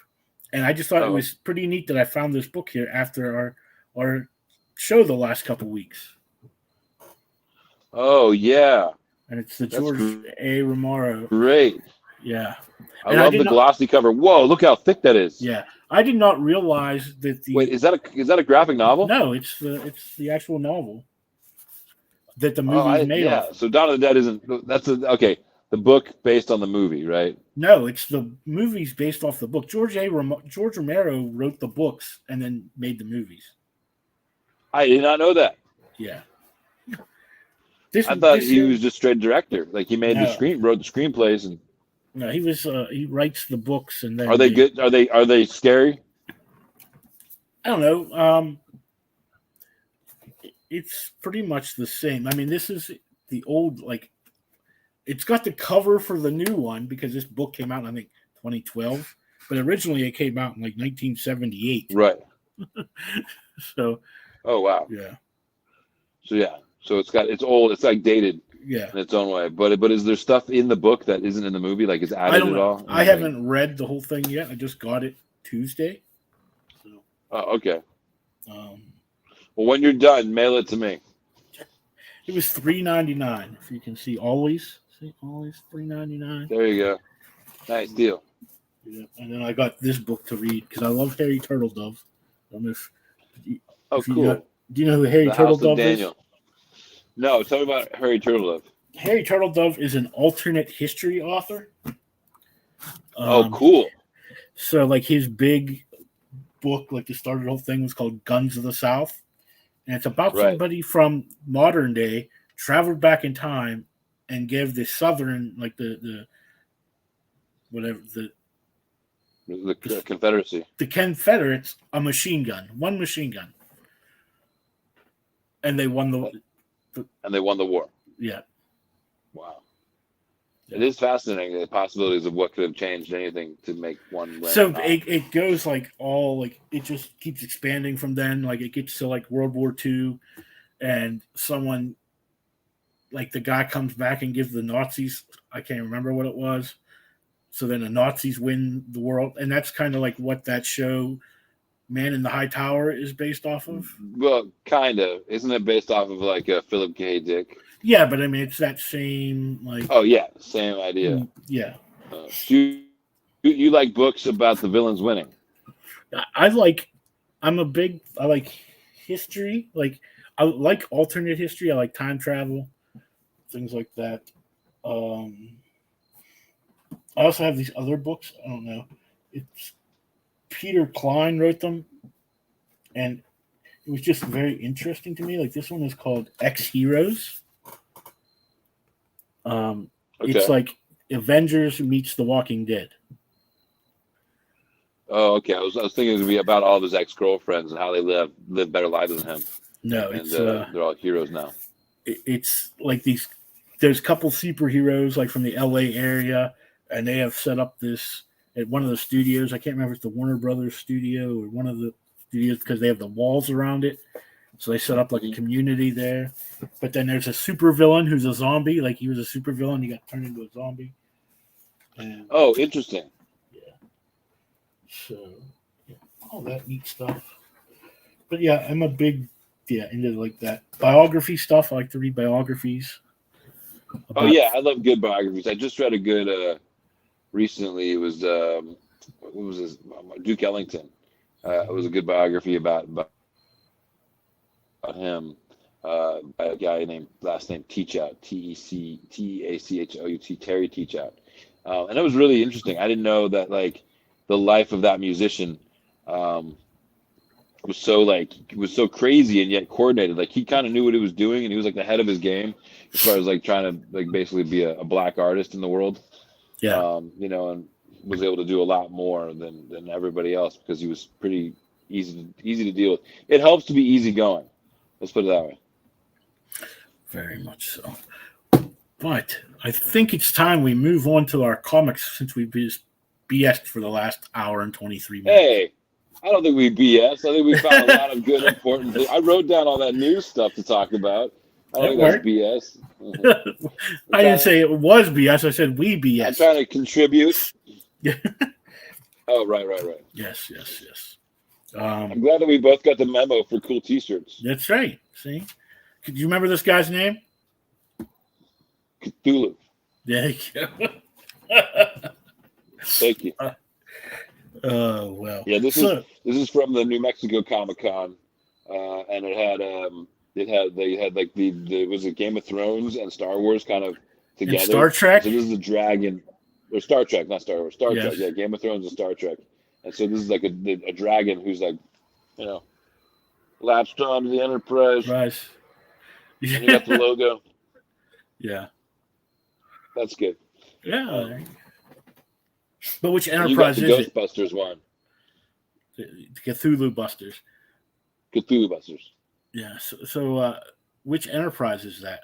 And I just thought it was pretty neat that I found this book here after our show the last couple weeks. Oh, yeah. And it's the George A. Romero. Great. Yeah. I love the glossy cover. Whoa, look how thick that is. Yeah. I did not realize that the... Wait, is that a graphic novel? No, it's the actual novel that the movie's made of. So Dawn of the Dead isn't... Okay. The book based on the movie, right? No, it's the movie's based off the book. George Romero wrote the books and then made the movies. I did not know that. Yeah. I thought he was just straight director. Like he made wrote the screenplays and. No, he writes the books and then. Are they good? Are they scary? I don't know. It's pretty much the same. I mean, this is the old it's got the cover for the new one because this book came out in, I think, 2012, but originally it came out in 1978. Right. So. Oh wow. Yeah. So yeah. So it's old. It's dated. Yeah. In its own way. But is there stuff in the book that isn't in the movie? Like is added at all? I haven't read the whole thing yet. I just got it Tuesday. So. Oh, okay. Well, when you're done, mail it to me. It was $3.99. If you can see, always $3.99. There you go. Nice deal. Yeah. And then I got this book to read because I love Harry Turtledove. I don't know if cool. Do you know who Harry Turtledove is? No, tell me about Harry Turtledove. Harry Turtledove is an alternate history author. Cool. So like his big book, like the start of the whole thing, was called Guns of the South, and it's about Right. somebody from modern day traveled back in time and gave the Southern, like the whatever The Confederacy. the Confederates a machine gun, one machine gun, and they won the And they won the war. yeah. Wow. Yeah. It is fascinating, the possibilities of what could have changed anything to make one win. So it goes like all like it just keeps expanding from then. Like it gets to like World War II, and someone like the guy comes back and gives the Nazis, I can't remember what it was. So then the Nazis win the world, and that's kind of like what that show Man in the High Tower is based off of. Well, kind of. Isn't it based off of like a Philip K. Dick? Yeah, but I mean it's that same like. Oh yeah, same idea. Yeah. You like books about the villains winning? I like history. Like I like alternate history. I like time travel, things like that. I also have these other books. I don't know. It's Peter Klein wrote them, and it was just very interesting to me. Like this one is called X-Heroes. Okay. It's like Avengers meets The Walking Dead. Oh, okay. I was thinking it would be about all of his ex-girlfriends and how they live better lives than him. No, And it's they're all heroes now. it's like these. There's a couple superheroes like from the LA area, and they have set up this at one of the studios. I can't remember if it's the Warner Brothers studio or one of the studios because they have the walls around it. So they set up like a community there. But then there's a supervillain who's a zombie. Like he was a supervillain, he got turned into a zombie. And, Oh, interesting. yeah. So yeah, all that neat stuff. But yeah, I'm a big into like that biography stuff. I like to read biographies. Oh yeah, I love good biographies. I just read a good recently. It was what was his Duke Ellington. It was a good biography about him. By a guy named last name Teachout, Teachhout, Terry Teachout, and it was really interesting. I didn't know that like the life of that musician was so crazy and yet coordinated. Like he kind of knew what he was doing, and he was like the head of his game as far as like trying to like basically be a black artist in the world. Yeah. And was able to do a lot more than everybody else because he was pretty easy to deal with. It helps to be easygoing. Let's put it that way. Very much so. But I think it's time we move on to our comics since we've just BS'd for the last hour and 23 minutes. Hey, I don't think we BS. I think we found a lot of good, important things. I wrote down all that news stuff to talk about. I don't think that's BS. I didn't say it was BS. I said we BS. I'm trying to contribute. Oh, right. Yes. I'm glad that we both got the memo for cool T-shirts. That's right. See? Do you remember this guy's name? Cthulhu. There you go. Thank you. Oh well. Yeah, this is from the New Mexico Comic Con, and they had like the was it Game of Thrones and Star Wars kind of together. And Star Trek. So this is the dragon, or Star Trek, not Star Wars. Star Trek, yeah, Game of Thrones and Star Trek. And so this is like a dragon who's like, latched on to the Enterprise. Right. Yeah. And you got the logo. Yeah. That's good. Yeah. But which Enterprise is it? Ghostbusters one. The Cthulhu Busters. Cthulhu Busters. Yeah. So which Enterprise is that?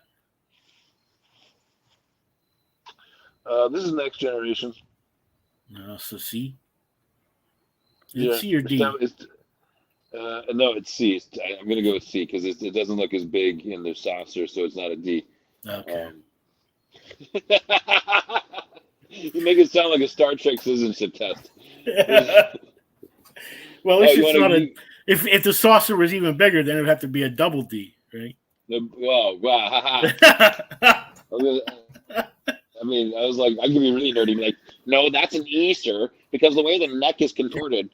This is Next Generation. So C? Is Yeah. it C or D? No, it's C. I'm going to go with C because it doesn't look as big in the saucer, so it's not a D. Okay. You make it sound like a Star Trek citizenship test. Well, at least it's not if the saucer was even bigger, then it would have to be a double D, right? Wow. I mean, I was like, I can be really nerdy. Be like, no, that's an E, sir, because the way the neck is contorted.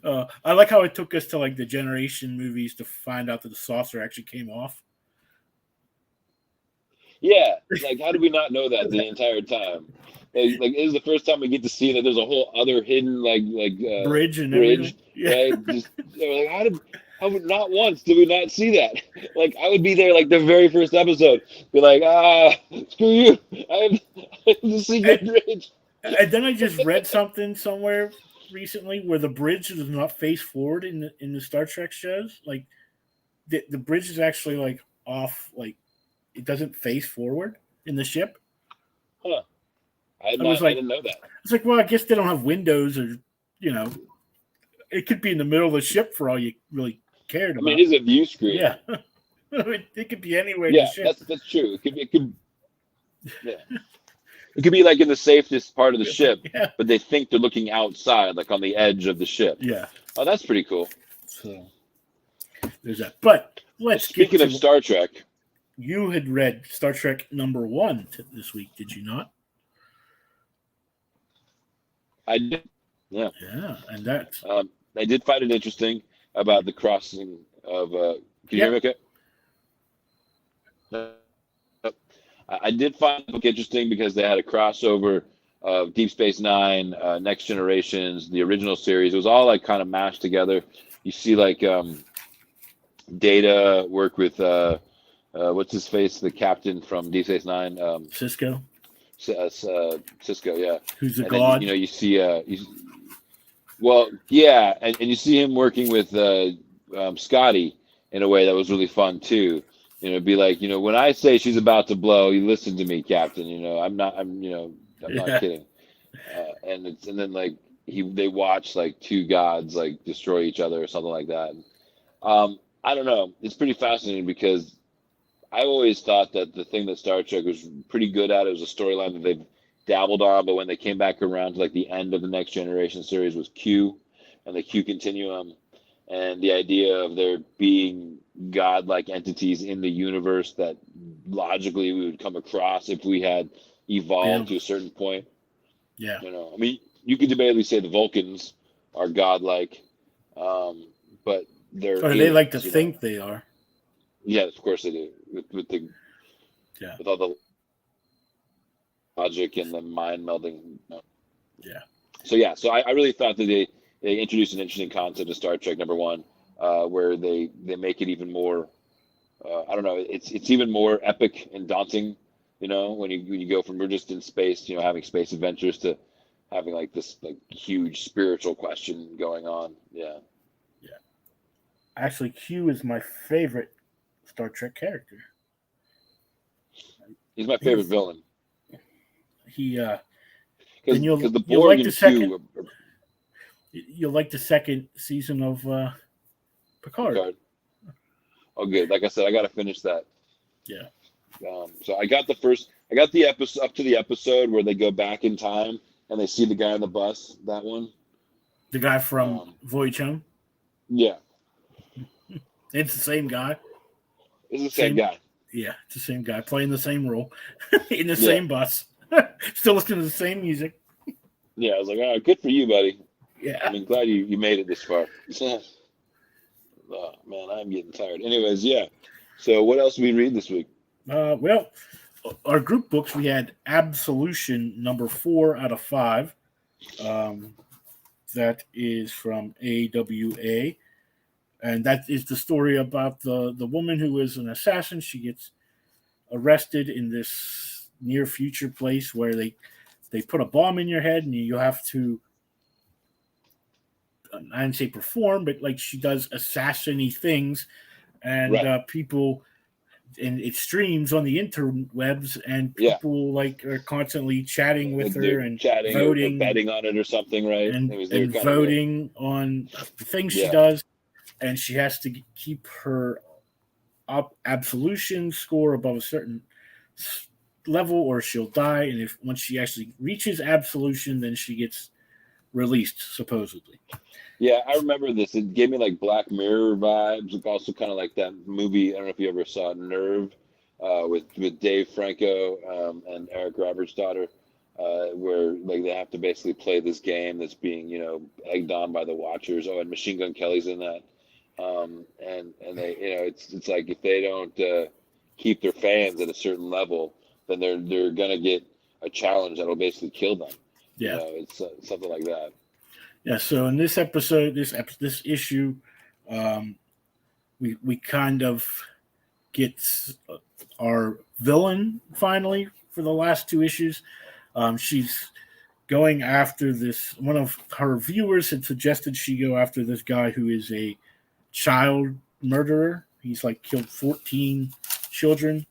I like how it took us to like the Generation movies to find out that the saucer actually came off. Yeah, like how did we not know that the entire time? Like this is the first time we get to see that there's a whole other hidden Bridge and everything. bridge, Yeah. right? Just like how not once did we not see that? Like I would be there like the very first episode, be like, screw you, I have the secret And, bridge. and then I just read something somewhere recently where the bridge does not face forward in the Star Trek shows. Like the bridge is actually like off, like it doesn't face forward in the ship. Huh? I I didn't know that. was like, well, I guess they don't have windows, or you know, it could be in the middle of the ship for all you really cared I about. mean, it is a view screen. Yeah, it could be anywhere in Yeah, the ship. that's true. Yeah. It could be like in the safest part of the ship, Yeah. but they think they're looking outside, like on the edge of the ship. Yeah. Oh, that's pretty cool. So there's that. But let's Speaking get of to, Star Trek, you had read Star Trek #1 this week, did you not? I did. Yeah. Yeah, and that. I did find it interesting about the crossing of. Can you hear me okay? I did find the book interesting because they had a crossover of Deep Space Nine, Next Generations, the original series. It was all like kind of mashed together. You see like Data work with what's his face, the captain from Deep Space Nine, Cisco. Cisco, yeah. Who's a And god? then, you see well, yeah, and you see him working with Scotty in a way that was really fun too. Be like, when I say she's about to blow, you listen to me, Captain. I'm not kidding. And then like they watch like two gods like destroy each other or something like that. I don't know. It's pretty fascinating because I always thought that the thing that Star Trek was pretty good at, it was a storyline that they've dabbled on, but when they came back around to like the end of the Next Generation series was Q and the Q continuum, and the idea of there being godlike entities in the universe that logically we would come across if we had evolved to a certain point. Yeah. I mean, you could debatably say the Vulcans are godlike, but they're Or they like to think they are. Yeah, of course they do. With all the logic and the mind melding. Yeah. So I really thought that they introduced an interesting concept to Star Trek #1, where they make it even more. I don't know. It's even more epic and daunting. When you go from we're just in space, having space adventures to having like this like huge spiritual question going on. Yeah. Yeah. Actually, Q is my favorite Star Trek character. He's my favorite villain. Because you'll like the second. You'll like the second season of Picard. Oh, good. Like I said, I got to finish that. Yeah. So I got the episode up to the episode where they go back in time and they see the guy on the bus. That one. The guy from Voyage Home. Yeah. It's the same guy. It's the same guy. Yeah, it's the same guy playing the same role in the same bus. Still listening to the same music. Yeah, I was like, all right, good for you, buddy. Yeah. I'm glad you made it this far. Oh, man, I'm getting tired. Anyways, yeah. So what else did we read this week? Well, our group books, we had Absolution #4 out of 5. That is from AWA. And that is the story about the woman who is an assassin. She gets arrested in this near future place where they put a bomb in your head and you have to, I didn't say perform, but like she does assassin-y things, and people, and it streams on the interwebs, and people like are constantly chatting with her and voting, or betting on it or something, right? And voting on the things she does, and she has to keep her absolution score above a certain level or she'll die, and once she actually reaches absolution, then she gets released, supposedly. Yeah, I remember this. It gave me like Black Mirror vibes. It's also kind of like that movie. I don't know if you ever saw Nerve with Dave Franco and Eric Roberts' daughter, where like they have to basically play this game that's being egged on by the Watchers. Oh, and Machine Gun Kelly's in that. And they it's like if they don't keep their fans at a certain level, then they're gonna get a challenge that'll basically kill them. Yeah. You know, it's something like that. Yeah. So in this episode, this issue, we kind of get our villain finally for the last two issues. She's going after this. One of her viewers had suggested she go after this guy who is a child murderer. He's like killed 14 children,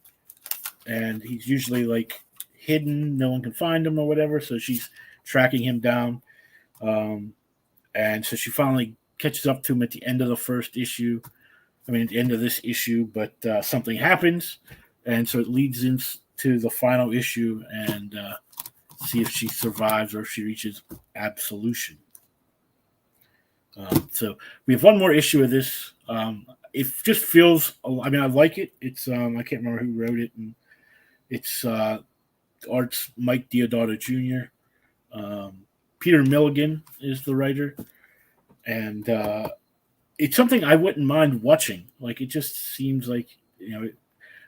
and he's usually like hidden. No one can find him or whatever. So she's tracking him down. And so she finally catches up to him at the end of the first issue. I mean, at the end of this issue, but something happens. And so it leads into the final issue and see if she survives or if she reaches absolution. So we have one more issue of this. It just feels, I mean, I like it. It's, I can't remember who wrote it. And it's art's Mike Deodato Jr. Peter Milligan is the writer. And it's something I wouldn't mind watching. Like, it just seems like, you know,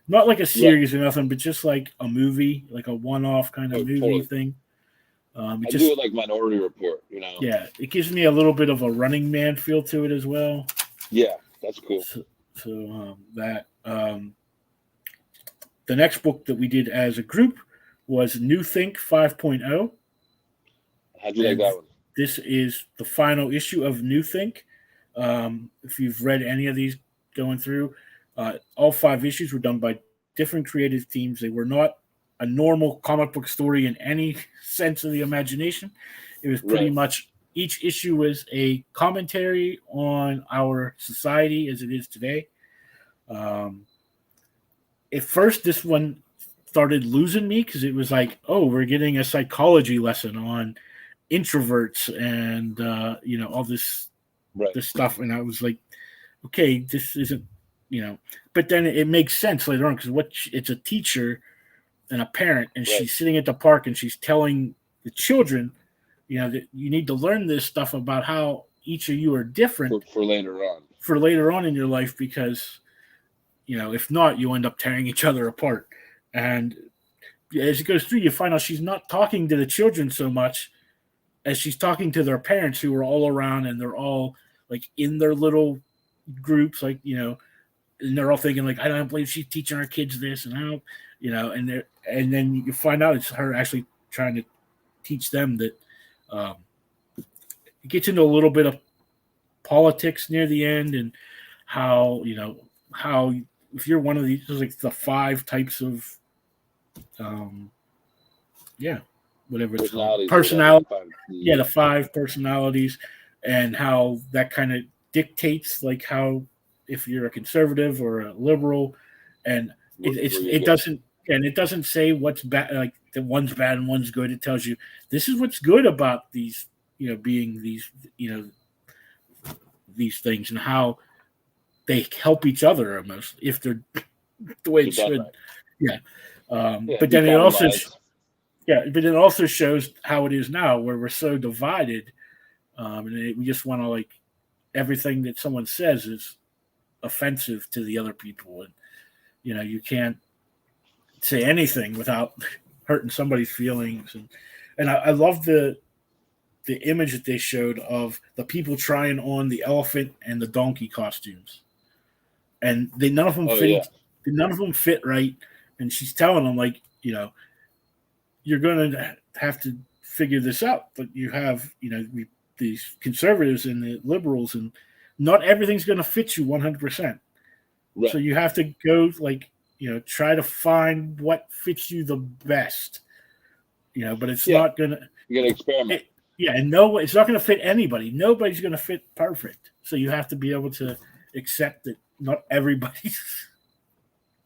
not like a series or nothing, but just like a movie, like a one-off kind of movie thing. I do it like Minority Report, you know. Yeah, it gives me a little bit of a Running Man feel to it as well. Yeah, that's cool. So the next book that we did as a group was New Think 5.0. How'd you like that one? This is the final issue of New Think. If you've read any of these going through, all 5 issues were done by different creative teams. They were not a normal comic book story in any sense of the imagination. It was pretty much each issue was a commentary on our society as it is today. At first, this one started losing me because it was like, oh, we're getting a psychology lesson on introverts and all this stuff, and I was like, okay, this isn't, but then it makes sense later on because it's a teacher and a parent, and she's sitting at the park and she's telling the children, that you need to learn this stuff about how each of you are different for later on in your life, because if not, you end up tearing each other apart. And as it goes through, you find out she's not talking to the children so much as she's talking to their parents, who are all around, and they're all like in their little groups, like, and they're all thinking like, I don't believe she's teaching our kids this, and I don't, and then you find out it's her actually trying to teach them that. It gets into a little bit of politics near the end, and how if you're one of these, like the 5 types of whatever it's called, personality, the 5 personalities, and how that kind of dictates like how, if you're a conservative or a liberal, and it doesn't say what's bad, like that one's bad and one's good. It tells you this is what's good about these, being these, these things, and how they help each other almost, if they're the way it should. But then it also shows how it is now, where we're so divided, and we just want to, like, everything that someone says is offensive to the other people, and you can't say anything without hurting somebody's feelings. And I love the image that they showed of the people trying on the elephant and the donkey costumes, and none of them fit right. And she's telling them, like, you're going to have to figure this out, but you have these conservatives and the liberals, and not everything's going to fit you 100%. So you have to go, like, try to find what fits you the best, but it's not going to. You got to experiment. And it's not going to fit anybody. Nobody's going to fit perfect. So you have to be able to accept that not everybody's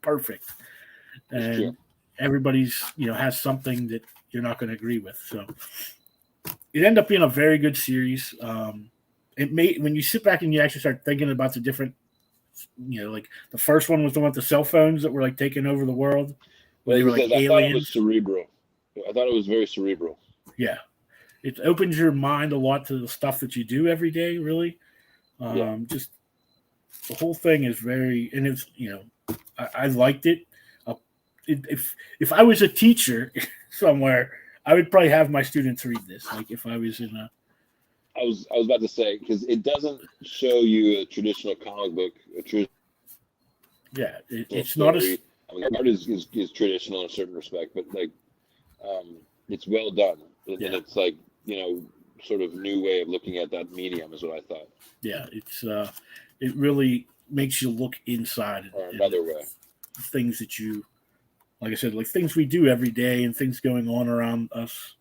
perfect, and everybody's has something that you're not going to agree with. So it ended up being a very good series. When you sit back and you actually start thinking about the different. Like the first one was the one with the cell phones that were like taking over the world. Where they were like aliens. I thought it was cerebral. I thought it was very cerebral. Yeah. It opens your mind a lot to the stuff that you do every day, really. Just the whole thing is very, and it's, I liked it. if I was a teacher somewhere, I would probably have my students read this. Like if I was in a. I was about to say, because it doesn't show you a traditional comic book, a traditional It's story. not a. I mean, art is traditional in a certain respect, but like it's well done, and it's like sort of new way of looking at that medium is what I thought. Yeah, it really makes you look inside. Or another way. Things that you, like I said, like things we do every day and things going on around us.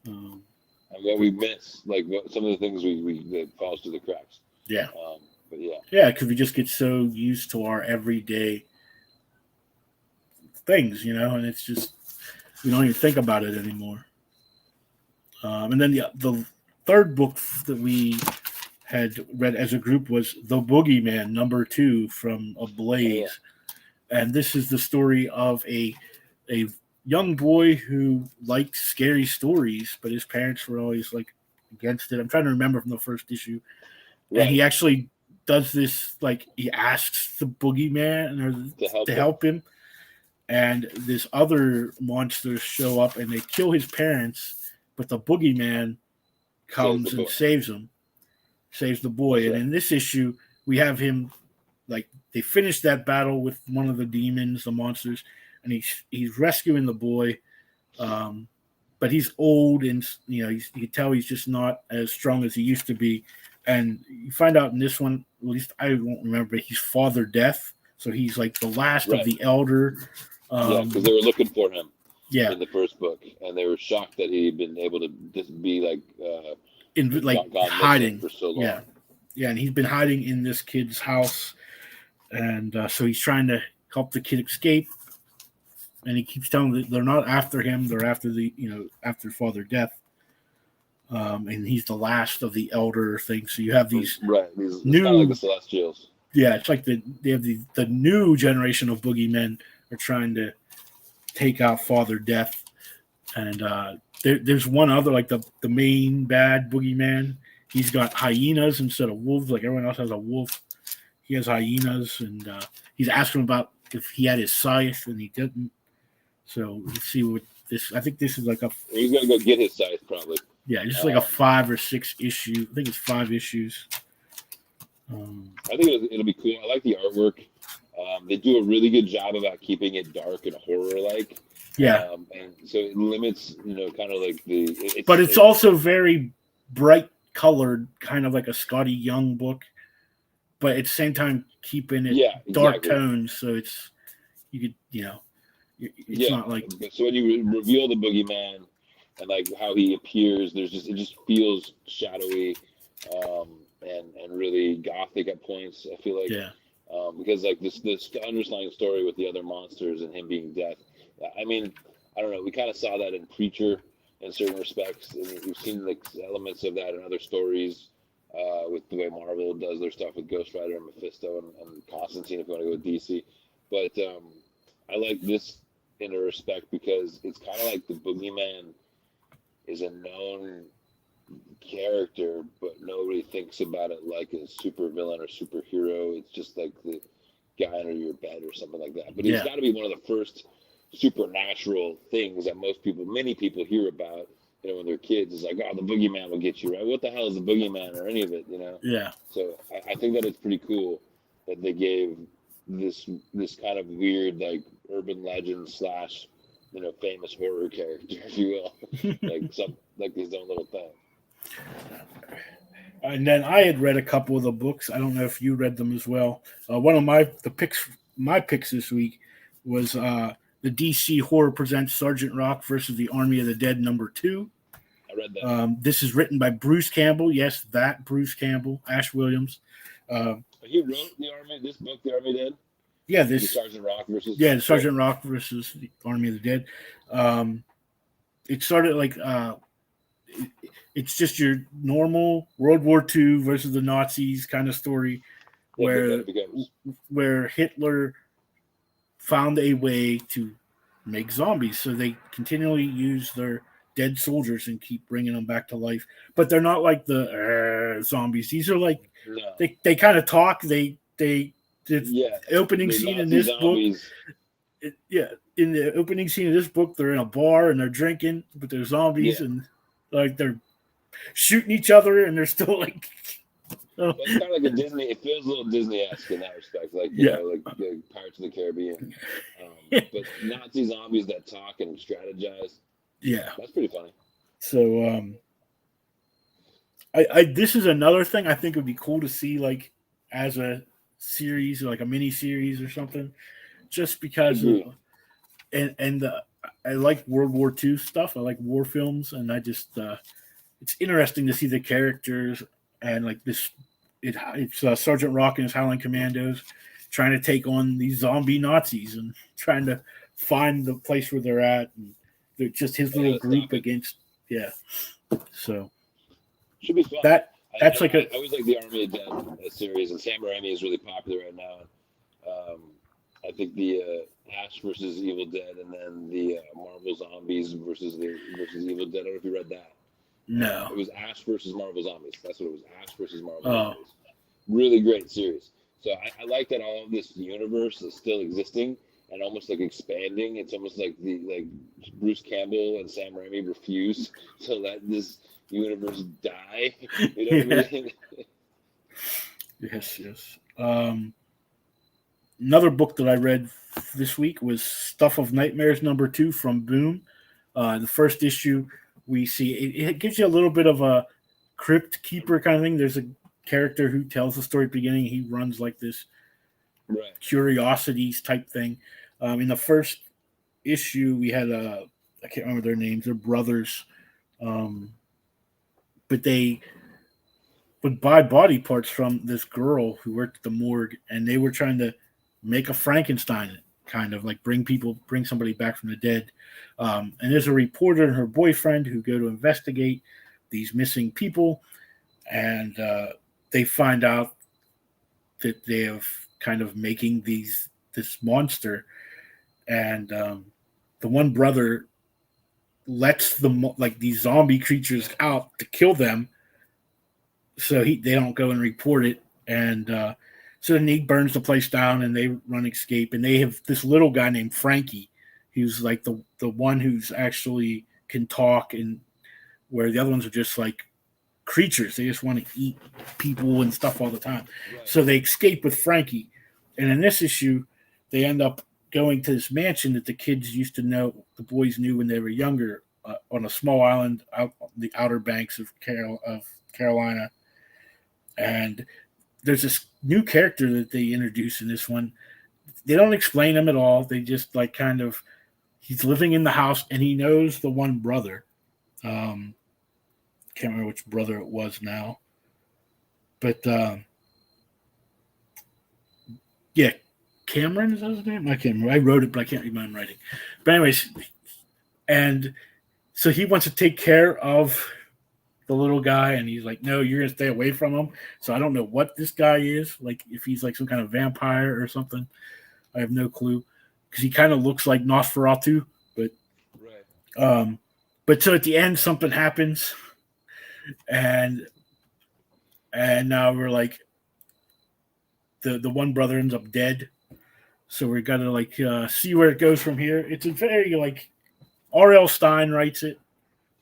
And what we miss, like some of the things we that falls through the cracks. Yeah. But yeah. Yeah, because we just get so used to our everyday things, and it's just we don't even think about it anymore. And then the third book that we had read as a group was The Boogeyman, #2 from Ablaze. And this is the story of a young boy who liked scary stories, but his parents were always like against it. I'm trying to remember from the first issue. Right. And he actually does this, like he asks the boogeyman to help him. And this other monsters show up and they kill his parents, but the boogeyman comes and saves the boy. Right. And in this issue, we have him, like they finish that battle with one of the demons, the monsters, and he's rescuing the boy, but he's old and you can tell he's just not as strong as he used to be. And you find out in this one, at least I won't remember, he's Father Death, so he's like the last of the elder. Because they were looking for him. Yeah. In the first book, and they were shocked that he'd been able to just be gone hiding for so long. Yeah, and he's been hiding in this kid's house, and so he's trying to help the kid escape. And he keeps telling them that they're not after him; they're after after Father Death. And he's the last of the elder things. So you have these these new, like the Celestials. Yeah, it's like they have the new generation of boogeymen are trying to take out Father Death, and there's one other, like the main bad boogeyman. He's got hyenas instead of wolves. Like everyone else has a wolf, he has hyenas, and he's asking about if he had his scythe, and he didn't. So let's see what this. I think this is like he's gonna go get his scythe probably. Yeah, just like a 5 or 6 issue. I think it's 5 issues. I think it'll be cool. I like the artwork. They do a really good job about keeping it dark and horror-like. Yeah. And so it limits, kind of like but it's also very bright colored, kind of like a Scotty Young book, but at the same time keeping it dark tones. So it's, you could, it's not like. So when you reveal the boogeyman and like how he appears, it just feels shadowy, and really gothic at points. I feel like. Yeah. Because like this underlying story with the other monsters and him being death. I mean, I don't know. We kind of saw that in Preacher in certain respects. And we've seen like elements of that in other stories with the way Marvel does their stuff with Ghost Rider and Mephisto and Constantine, if you want to go with DC. But I like this in a respect because it's kind of like the boogeyman is a known character, but nobody thinks about it like a super villain or superhero. It's just like the guy under your bed or something like that. But he's got to be one of the first supernatural things that many people hear about, when they're kids. It's like, oh, the boogeyman will get you, right? What the hell is the boogeyman or any of it, Yeah. So I think that it's pretty cool that they gave this kind of weird, like, urban legend / famous horror character, if you will, like his own little thing. And then I had read a couple of the books. I don't know if you read them as well. One of my picks this week was the DC Horror Presents Sergeant Rock versus the Army of the Dead #2. I read that. This is written by Bruce Campbell. Yes, that Bruce Campbell, Ash Williams. He wrote this book, The Army of the Dead? Yeah, the Sergeant Rock versus. Yeah, the Sergeant Rock versus the Army of the Dead. It started like. It's just your normal World War II versus the Nazis kind of story, where Hitler found a way to make zombies. So they continually use their dead soldiers and keep bringing them back to life. But they're not like the zombies. These are like they kind of talk. The opening scene in this book in the opening scene of this book, they're in a bar and they're drinking, but they're zombies and like they're shooting each other, and they're still like. But it's kind of like a Disney. It feels a little Disney-esque in that respect, like you know, like the Pirates of the Caribbean. But Nazi zombies that talk and strategize. Yeah, that's pretty funny. So, I this is another thing I think would be cool to see, like as a series, or like a mini series or something, just because. I like World War II stuff. I like war films, and I just it's interesting to see the characters and like this. It's Sergeant Rock and his Howling Commandos trying to take on these zombie Nazis and trying to find the place where they're at, and they're just his little group against. Yeah, so should be fun. That's I always like the Army of Dead series, and Sam Raimi is really popular right now. I think the Ash versus Evil Dead, and then the Marvel Zombies versus Evil Dead. I don't know if you read that. No. It was Ash versus Marvel Zombies. That's what it was. Ash versus Marvel Zombies. Really great series. So I like that all of this universe is still existing and almost like expanding. It's almost like Bruce Campbell and Sam Raimi refuse to let this universe die. You know what I mean? Yes. Another book that I read this week was Stuff of Nightmares #2 from Boom. The first issue, we see it gives you a little bit of a crypt keeper kind of thing. There's a character who tells the story at the beginning. He runs like this curiosities type thing. In the first issue, we had I can't remember their names. They're brothers, but they would buy body parts from this girl who worked at the morgue, and they were trying to make a Frankenstein, kind of like bring somebody back from the dead. And there's a reporter and her boyfriend who go to investigate these missing people, and they find out that they have kind of making this monster, and the one brother lets these zombie creatures out to kill them, so they don't go and report it, and so then he burns the place down, and they run escape, and they have this little guy named Frankie, who's like the one who's actually can talk, and where the other ones are just like creatures. They just want to eat people and stuff all the time. Right. So they escape with Frankie, and in this issue, they end up going to this mansion that the kids used to know, the boys knew when they were younger, on a small island out on the outer banks of Carolina, and there's this new character that they introduce in this one. They don't explain him at all. They just like kind of, he's living in the house and he knows the one brother. Can't remember which brother it was now, but Cameron, is that his name? I can't remember. I wrote it, but I can't read my own writing. But anyways, and so he wants to take care of the little guy, and he's like, no, you're gonna stay away from him. So I don't know what this guy is, like if he's like some kind of vampire or something. I have no clue, because he kind of looks like Nosferatu, but but so at the end something happens, and now we're like the one brother ends up dead, so we got to like see where it goes from here. It's a very like R.L. Stine writes it,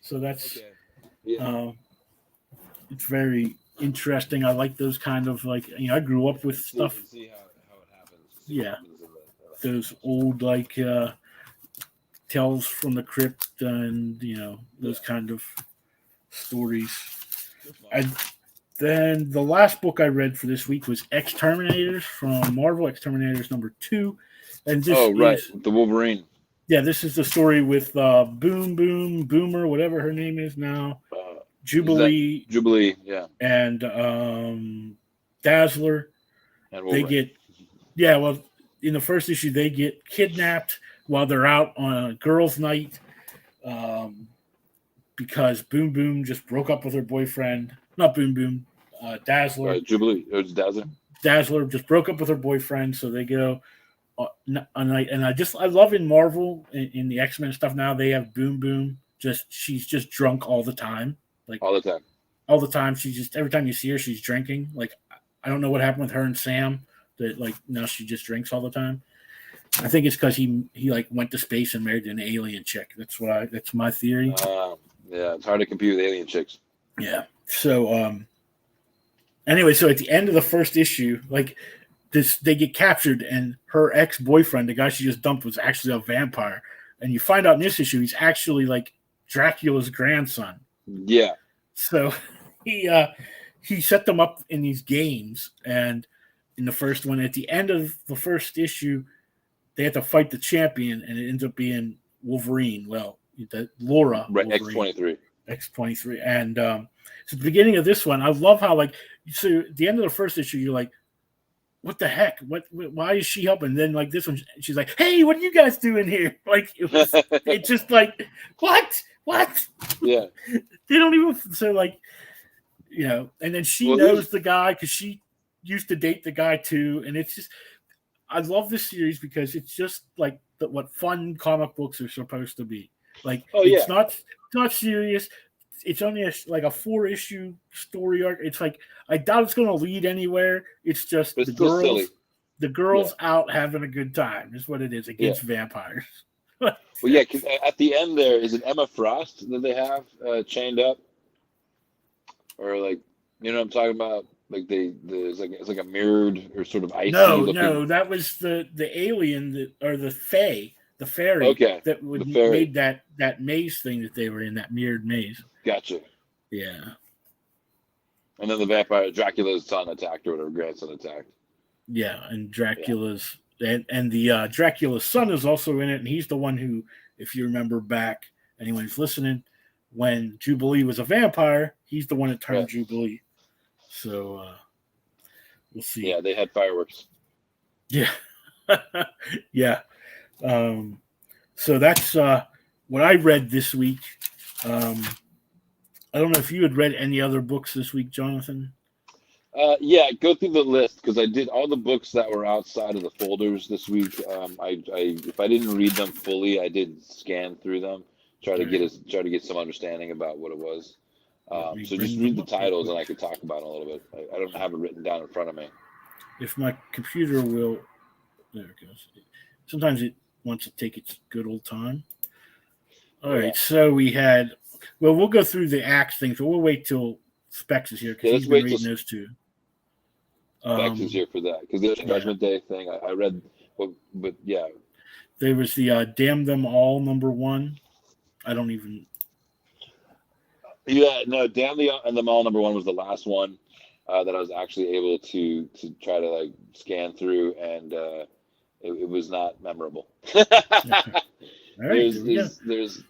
so that's it's very interesting. I like those kind of like, I grew up with stuff. See how it happens. Yeah, those old like Tales from the Crypt and those kind of stories. And then the last book I read for this week was Exterminators from Marvel, Exterminators #2, and this the Wolverine. Yeah, this is the story with Boomer, whatever her name is now, Jubilee, and Dazzler. And they get, in the first issue, they get kidnapped while they're out on a girls' night, because Boom Boom just broke up with her boyfriend. Not Boom Boom, Dazzler. Jubilee, it was Dazzler. Dazzler just broke up with her boyfriend, so they go. And I love in Marvel in the X-Men stuff now, they have Boom Boom. She's just drunk all the time. Like all the time. She's just, every time you see her, she's drinking. Like, I don't know what happened with her and Sam, that like now she just drinks all the time. I think it's because he like went to space and married an alien chick. That's my theory. Yeah, it's hard to compete with alien chicks. Yeah. So anyway, so at the end of the first issue, like they get captured, and her ex-boyfriend, the guy she just dumped, was actually a vampire. And you find out in this issue he's actually like Dracula's grandson. Yeah. So he set them up in these games, and in the first one, at the end of the first issue, they had to fight the champion, and it ends up being Wolverine. Well, Laura, right, Wolverine, X-23, and so the beginning of this one, I love how like so at the end of the first issue, you're like, what the heck? Why is she helping? And then like this one, she's like, hey, what are you guys doing here? Like it's just like what? Yeah. They don't even like and then she knows the guy because she used to date the guy too, and it's just I love this series because it's just like what fun comic books are supposed to be. Like it's not serious. It's only a 4-issue story arc. It's like I doubt it's going to lead anywhere. It's just the girls out having a good time is what it is against vampires. Well, yeah, because at the end there is it Emma Frost that they have chained up, or like you know what I'm talking about? Like it's like a mirrored or sort of icy. No, that was the alien or the fae, the fairy that made that maze thing that they were in, that mirrored maze. Gotcha. Yeah. And then the vampire Dracula's son attacked or whatever, grandson attacked. Yeah, and Dracula's and the Dracula's son is also in it, and he's the one who, if you remember back, anyone's listening, when Jubilee was a vampire, he's the one that turned Jubilee. So we'll see. Yeah, they had fireworks. Yeah. Yeah. So that's what I read this week. I don't know if you had read any other books this week, Jonathan. Yeah, go through the list because I did all the books that were outside of the folders this week. If I didn't read them fully, I did scan through them, try to get some understanding about what it was. So just read the titles and I could talk about it a little bit. I don't have it written down in front of me. If my computer will, there it goes. Sometimes it wants to take its good old time. All right, so we had. Well, we'll go through the A.X.E things, but we'll wait till Specs is here because he's been reading those two. Specs is here for that because there's a Judgment Day thing. I read, but yeah. There was the Damn Them All #1. I don't even. Yeah, no, Damn Them All #1 was the last one that I was actually able to try to like scan through, and it was not memorable. All right, there's.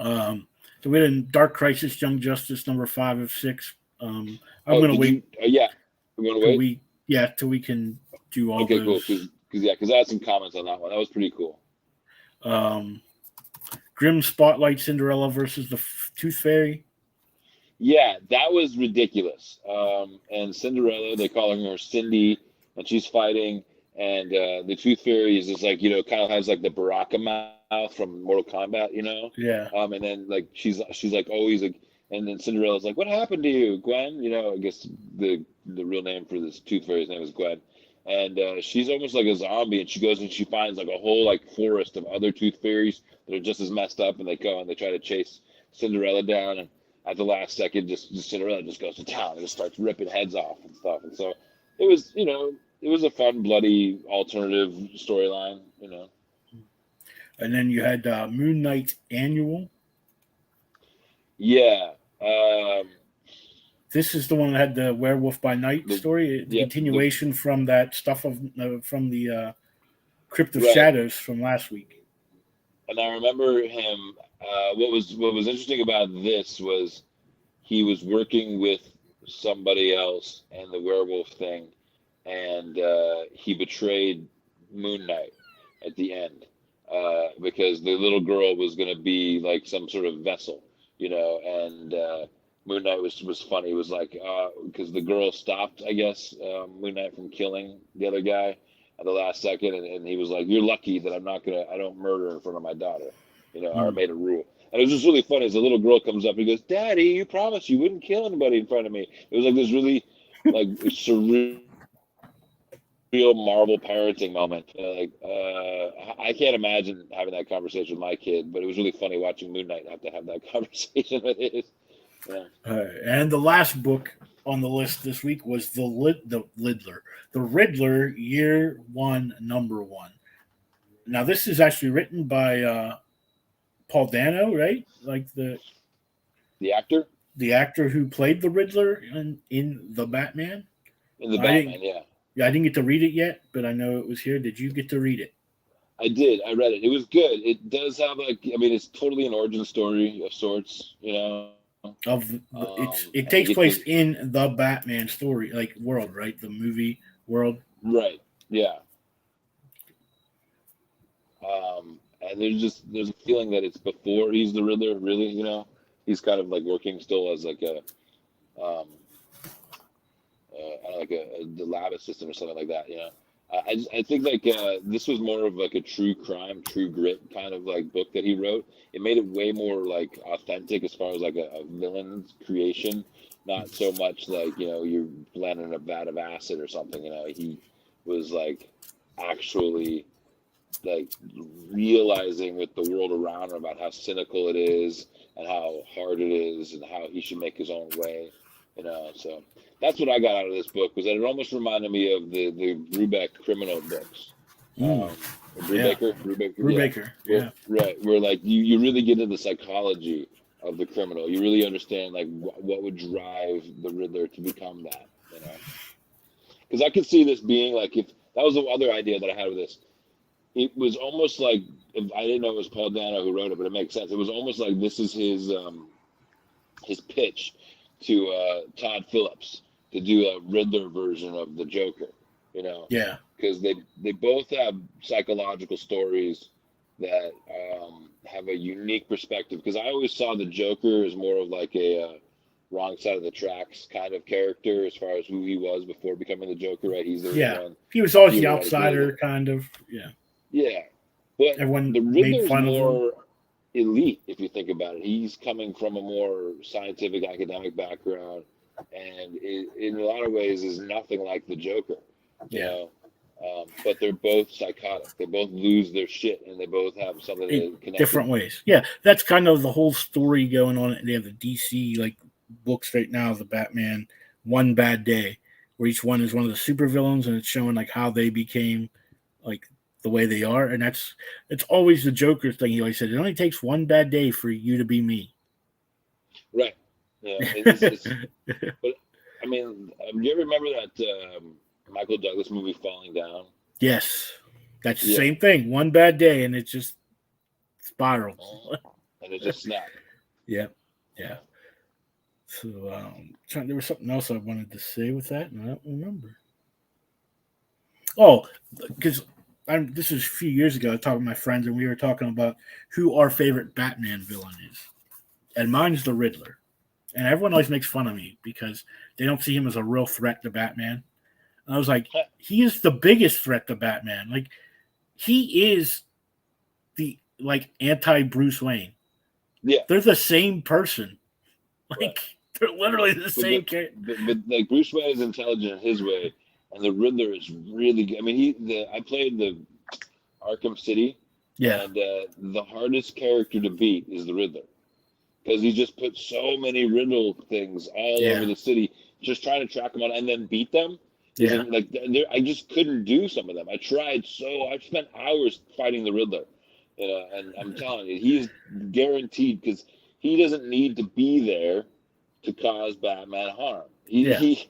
So we had in Dark Crisis, Young Justice #5 of 6. I'm going to wait. We're going to wait. Till we can do all those. Okay, cool. Because I had some comments on that one. That was pretty cool. Grim Spotlight, Cinderella versus the Tooth Fairy. Yeah, that was ridiculous. And Cinderella, they're calling her Cindy, and she's fighting. And the Tooth Fairy is just like, kind of has like the Baraka mouth from Mortal Kombat, Yeah. And then like she's like always like, and then Cinderella's like, "What happened to you, Gwen?" I guess the real name for this Tooth Fairy's name is Gwen. And she's almost like a zombie, and she goes and she finds like a whole like forest of other Tooth Fairies that are just as messed up, and they go and they try to chase Cinderella down, and at the last second, just Cinderella just goes to town and just starts ripping heads off and stuff. And so it was, it was a fun, bloody alternative storyline, And then you had Moon Knight Annual. Yeah. This is the one that had the Werewolf by Night story, the continuation from that stuff from the Crypt of Shadows from last week. And I remember him. What was interesting about this was he was working with somebody else and the werewolf thing, and he betrayed Moon Knight at the end because the little girl was going to be like some sort of vessel, and Moon Knight was funny. It was like because the girl stopped, I guess, Moon Knight from killing the other guy at the last second, and he was like, "You're lucky that I don't murder in front of my daughter," I made a rule. And it was just really funny as the little girl comes up and goes, "Daddy, you promised you wouldn't kill anybody in front of me." It was like this really like surreal real Marvel parenting moment. I can't imagine having that conversation with my kid, but it was really funny watching Moon Knight have to have that conversation with his. Yeah. And the last book on the list this week was the Riddler, Year One, Number One. Now this is actually written by Paul Dano, right? Like The actor the actor who played the Riddler in the Batman. in the I didn't. Batman, yeah. Yeah, I didn't get to read it yet, but I know it was here. Did you get to read it? I did. I read it. It was good. It does have it's totally an origin story of sorts, you know. It And you takes get place to in the Batman story, like world, right? The movie world. right, yeah. And there's a feeling that it's before he's the Riddler, really, you know. He's kind of like working still as like a um, like the lab assistant or something like that, you know. I think this was more of like a true crime, true grit kind of like book that he wrote. It made it way more like authentic as far as like a villain's creation, not so much like you're blending a vat of acid or something. You know, he was like actually like realizing with the world around him about how cynical it is and how hard it is and how he should make his own way. You know, so that's what I got out of this book was that it almost reminded me of the Brubeck criminal books. Mm, yeah, Brubaker, yeah. Brubaker. Yeah, Where like you really get into the psychology of the criminal. You really understand like what would drive the Riddler to become that. You know, because I could see this being like if that was the other idea that I had with this. It was almost like I didn't know it was Paul Dano who wrote it, but it makes sense. It was almost like this is his pitch to Todd Phillips to do a Riddler version of the Joker, you know, yeah, because they both have psychological stories that have a unique perspective. Because I always saw the Joker as more of like a wrong side of the tracks kind of character as far as who he was before becoming the Joker. Right? He's the yeah. one He was always the theoretically. outsider, kind of. Yeah, Yeah, but everyone the made Riddler's fun of him. more elite if you think about it. He's coming from a more scientific academic background, and in a lot of ways is nothing like the Joker. You Yeah, know, but they're both psychotic. They both lose their shit, and they both have something in that connected. different ways. Yeah, that's kind of the whole story going on. They have the DC like books right now, the Batman One Bad Day, where each one is one of the supervillains, and it's showing like how they became like the way they are, and it's always the Joker thing. He always said it only takes one bad day for you to be me. Right. Yeah. It's but I mean, do you ever remember that Michael Douglas movie Falling Down? Yes, that's the Yeah. same thing. One bad day, and it just spirals. And it just snapped. Yeah, yeah. Uh, So there was something else I wanted to say with that, and I don't remember. Oh, because this was a few years ago. I was talking to my friends, and we were talking about who our favorite Batman villain is, and mine's the Riddler. And everyone always makes fun of me because they don't see him as a real threat to Batman. And I was like, he is the biggest threat to Batman. Like he is the like anti Bruce Wayne. yeah. They're the same person. Right. Like they're literally the same character. But like Bruce Wayne is intelligent in his way, and the Riddler is really good. I mean, I played the Arkham City, Yeah, and the hardest character to beat is the Riddler because he just put so many riddle things all over yeah, the city. Just trying to track them on and then beat them yeah. isn't like I just couldn't do some of them. I tried I spent hours fighting the Riddler, you know, and I'm telling you, he is guaranteed because he doesn't need to be there to cause Batman harm. Yeah. He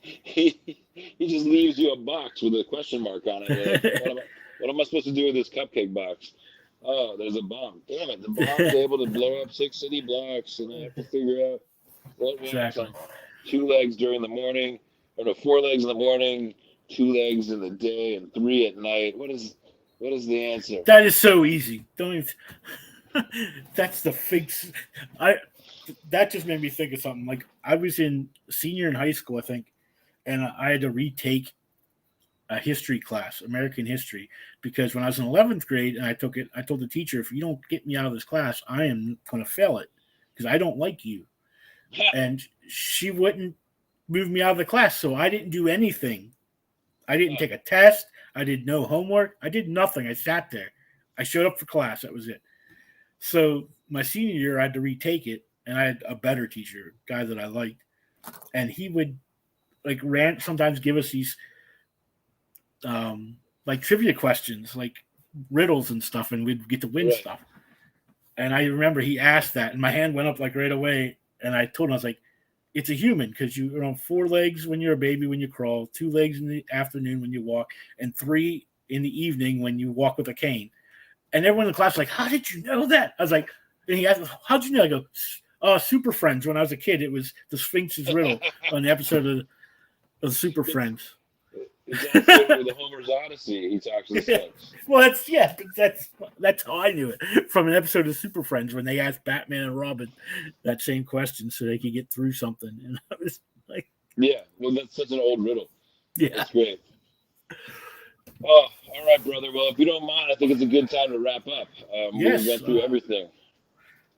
just leaves you a box with a question mark on it. You're like, what am I supposed to do with this cupcake box? Oh, there's a bomb. Damn it! The bomb's able to blow up 6 city blocks, and I have to figure out what works Exactly. on 2 legs during the morning, or no, 4 legs in the morning, 2 legs in the day, and 3 at night. What is the answer? That is so easy. Don't even. That's the fix. I. That just made me think of something. Like I was in senior in high school, I think, and I had to retake a history class, American history, because when I was in 11th grade and I took it, I told the teacher, if you don't get me out of this class, I am going to fail it because I don't like you. And she wouldn't move me out of the class, so I didn't do anything. I didn't take a test. I did no homework. I did nothing. I sat there. I showed up for class. That was it. So my senior year, I had to retake it, and I had a better teacher, a guy that I liked, and he would sometimes give us these like trivia questions, like riddles and stuff, and we'd get to win stuff. And I remember he asked that, and my hand went up like right away, and I told him, I was like, it's a human, because you're on 4 legs when you're a baby when you crawl, 2 legs in the afternoon when you walk, and 3 in the evening when you walk with a cane. And everyone in the class was like, how did you know that? I was like, and he asked, how'd you know? I go, Super Friends. When I was a kid, it was the Sphinx's riddle on the episode of Super Friends. It's actually the Homer's Odyssey. He talks to the Sphinx. Well, that's how I knew it, from an episode of Super Friends when they asked Batman and Robin that same question so they could get through something. And I was like, yeah, well, that's such an old riddle. Yeah, that's great. Oh, all right, brother. Well, if you don't mind, I think it's a good time to wrap up. Yes, we went through everything.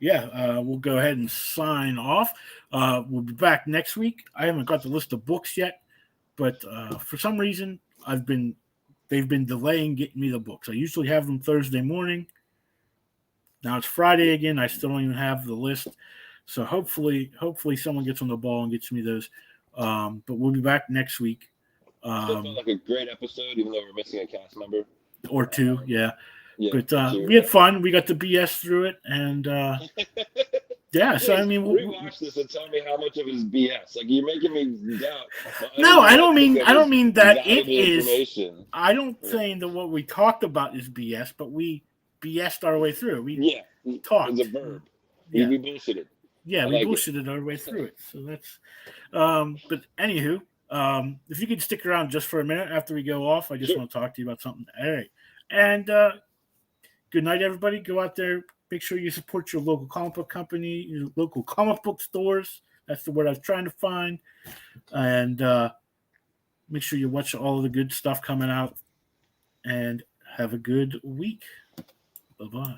Yeah, we'll go ahead and sign off. We'll be back next week. I haven't got the list of books yet, but for some reason, they've been delaying getting me the books. I usually have them Thursday morning. Now it's Friday again. I still don't even have the list. So hopefully someone gets on the ball and gets me those. But we'll be back next week. Still felt like a great episode, even though we're missing a cast member. Or two, yeah. But two. we had fun. We got to BS through it. And yeah, so I mean, rewatch this and tell me how much of it is BS. Like, you're making me doubt. No, I don't mean that it is. I don't think that what we talked about is BS, but we BS'd our way through. We talked. It's a verb. Yeah. We bullshitted. Yeah, we bullshitted our way through it. So that's but anywho, if you could stick around just for a minute after we go off, I just want to talk to you about something. All right. And good night, everybody. Go out there. Make sure you support your local comic book company, your local comic book stores. That's the word I was trying to find. And make sure you watch all of the good stuff coming out. And have a good week. Bye-bye.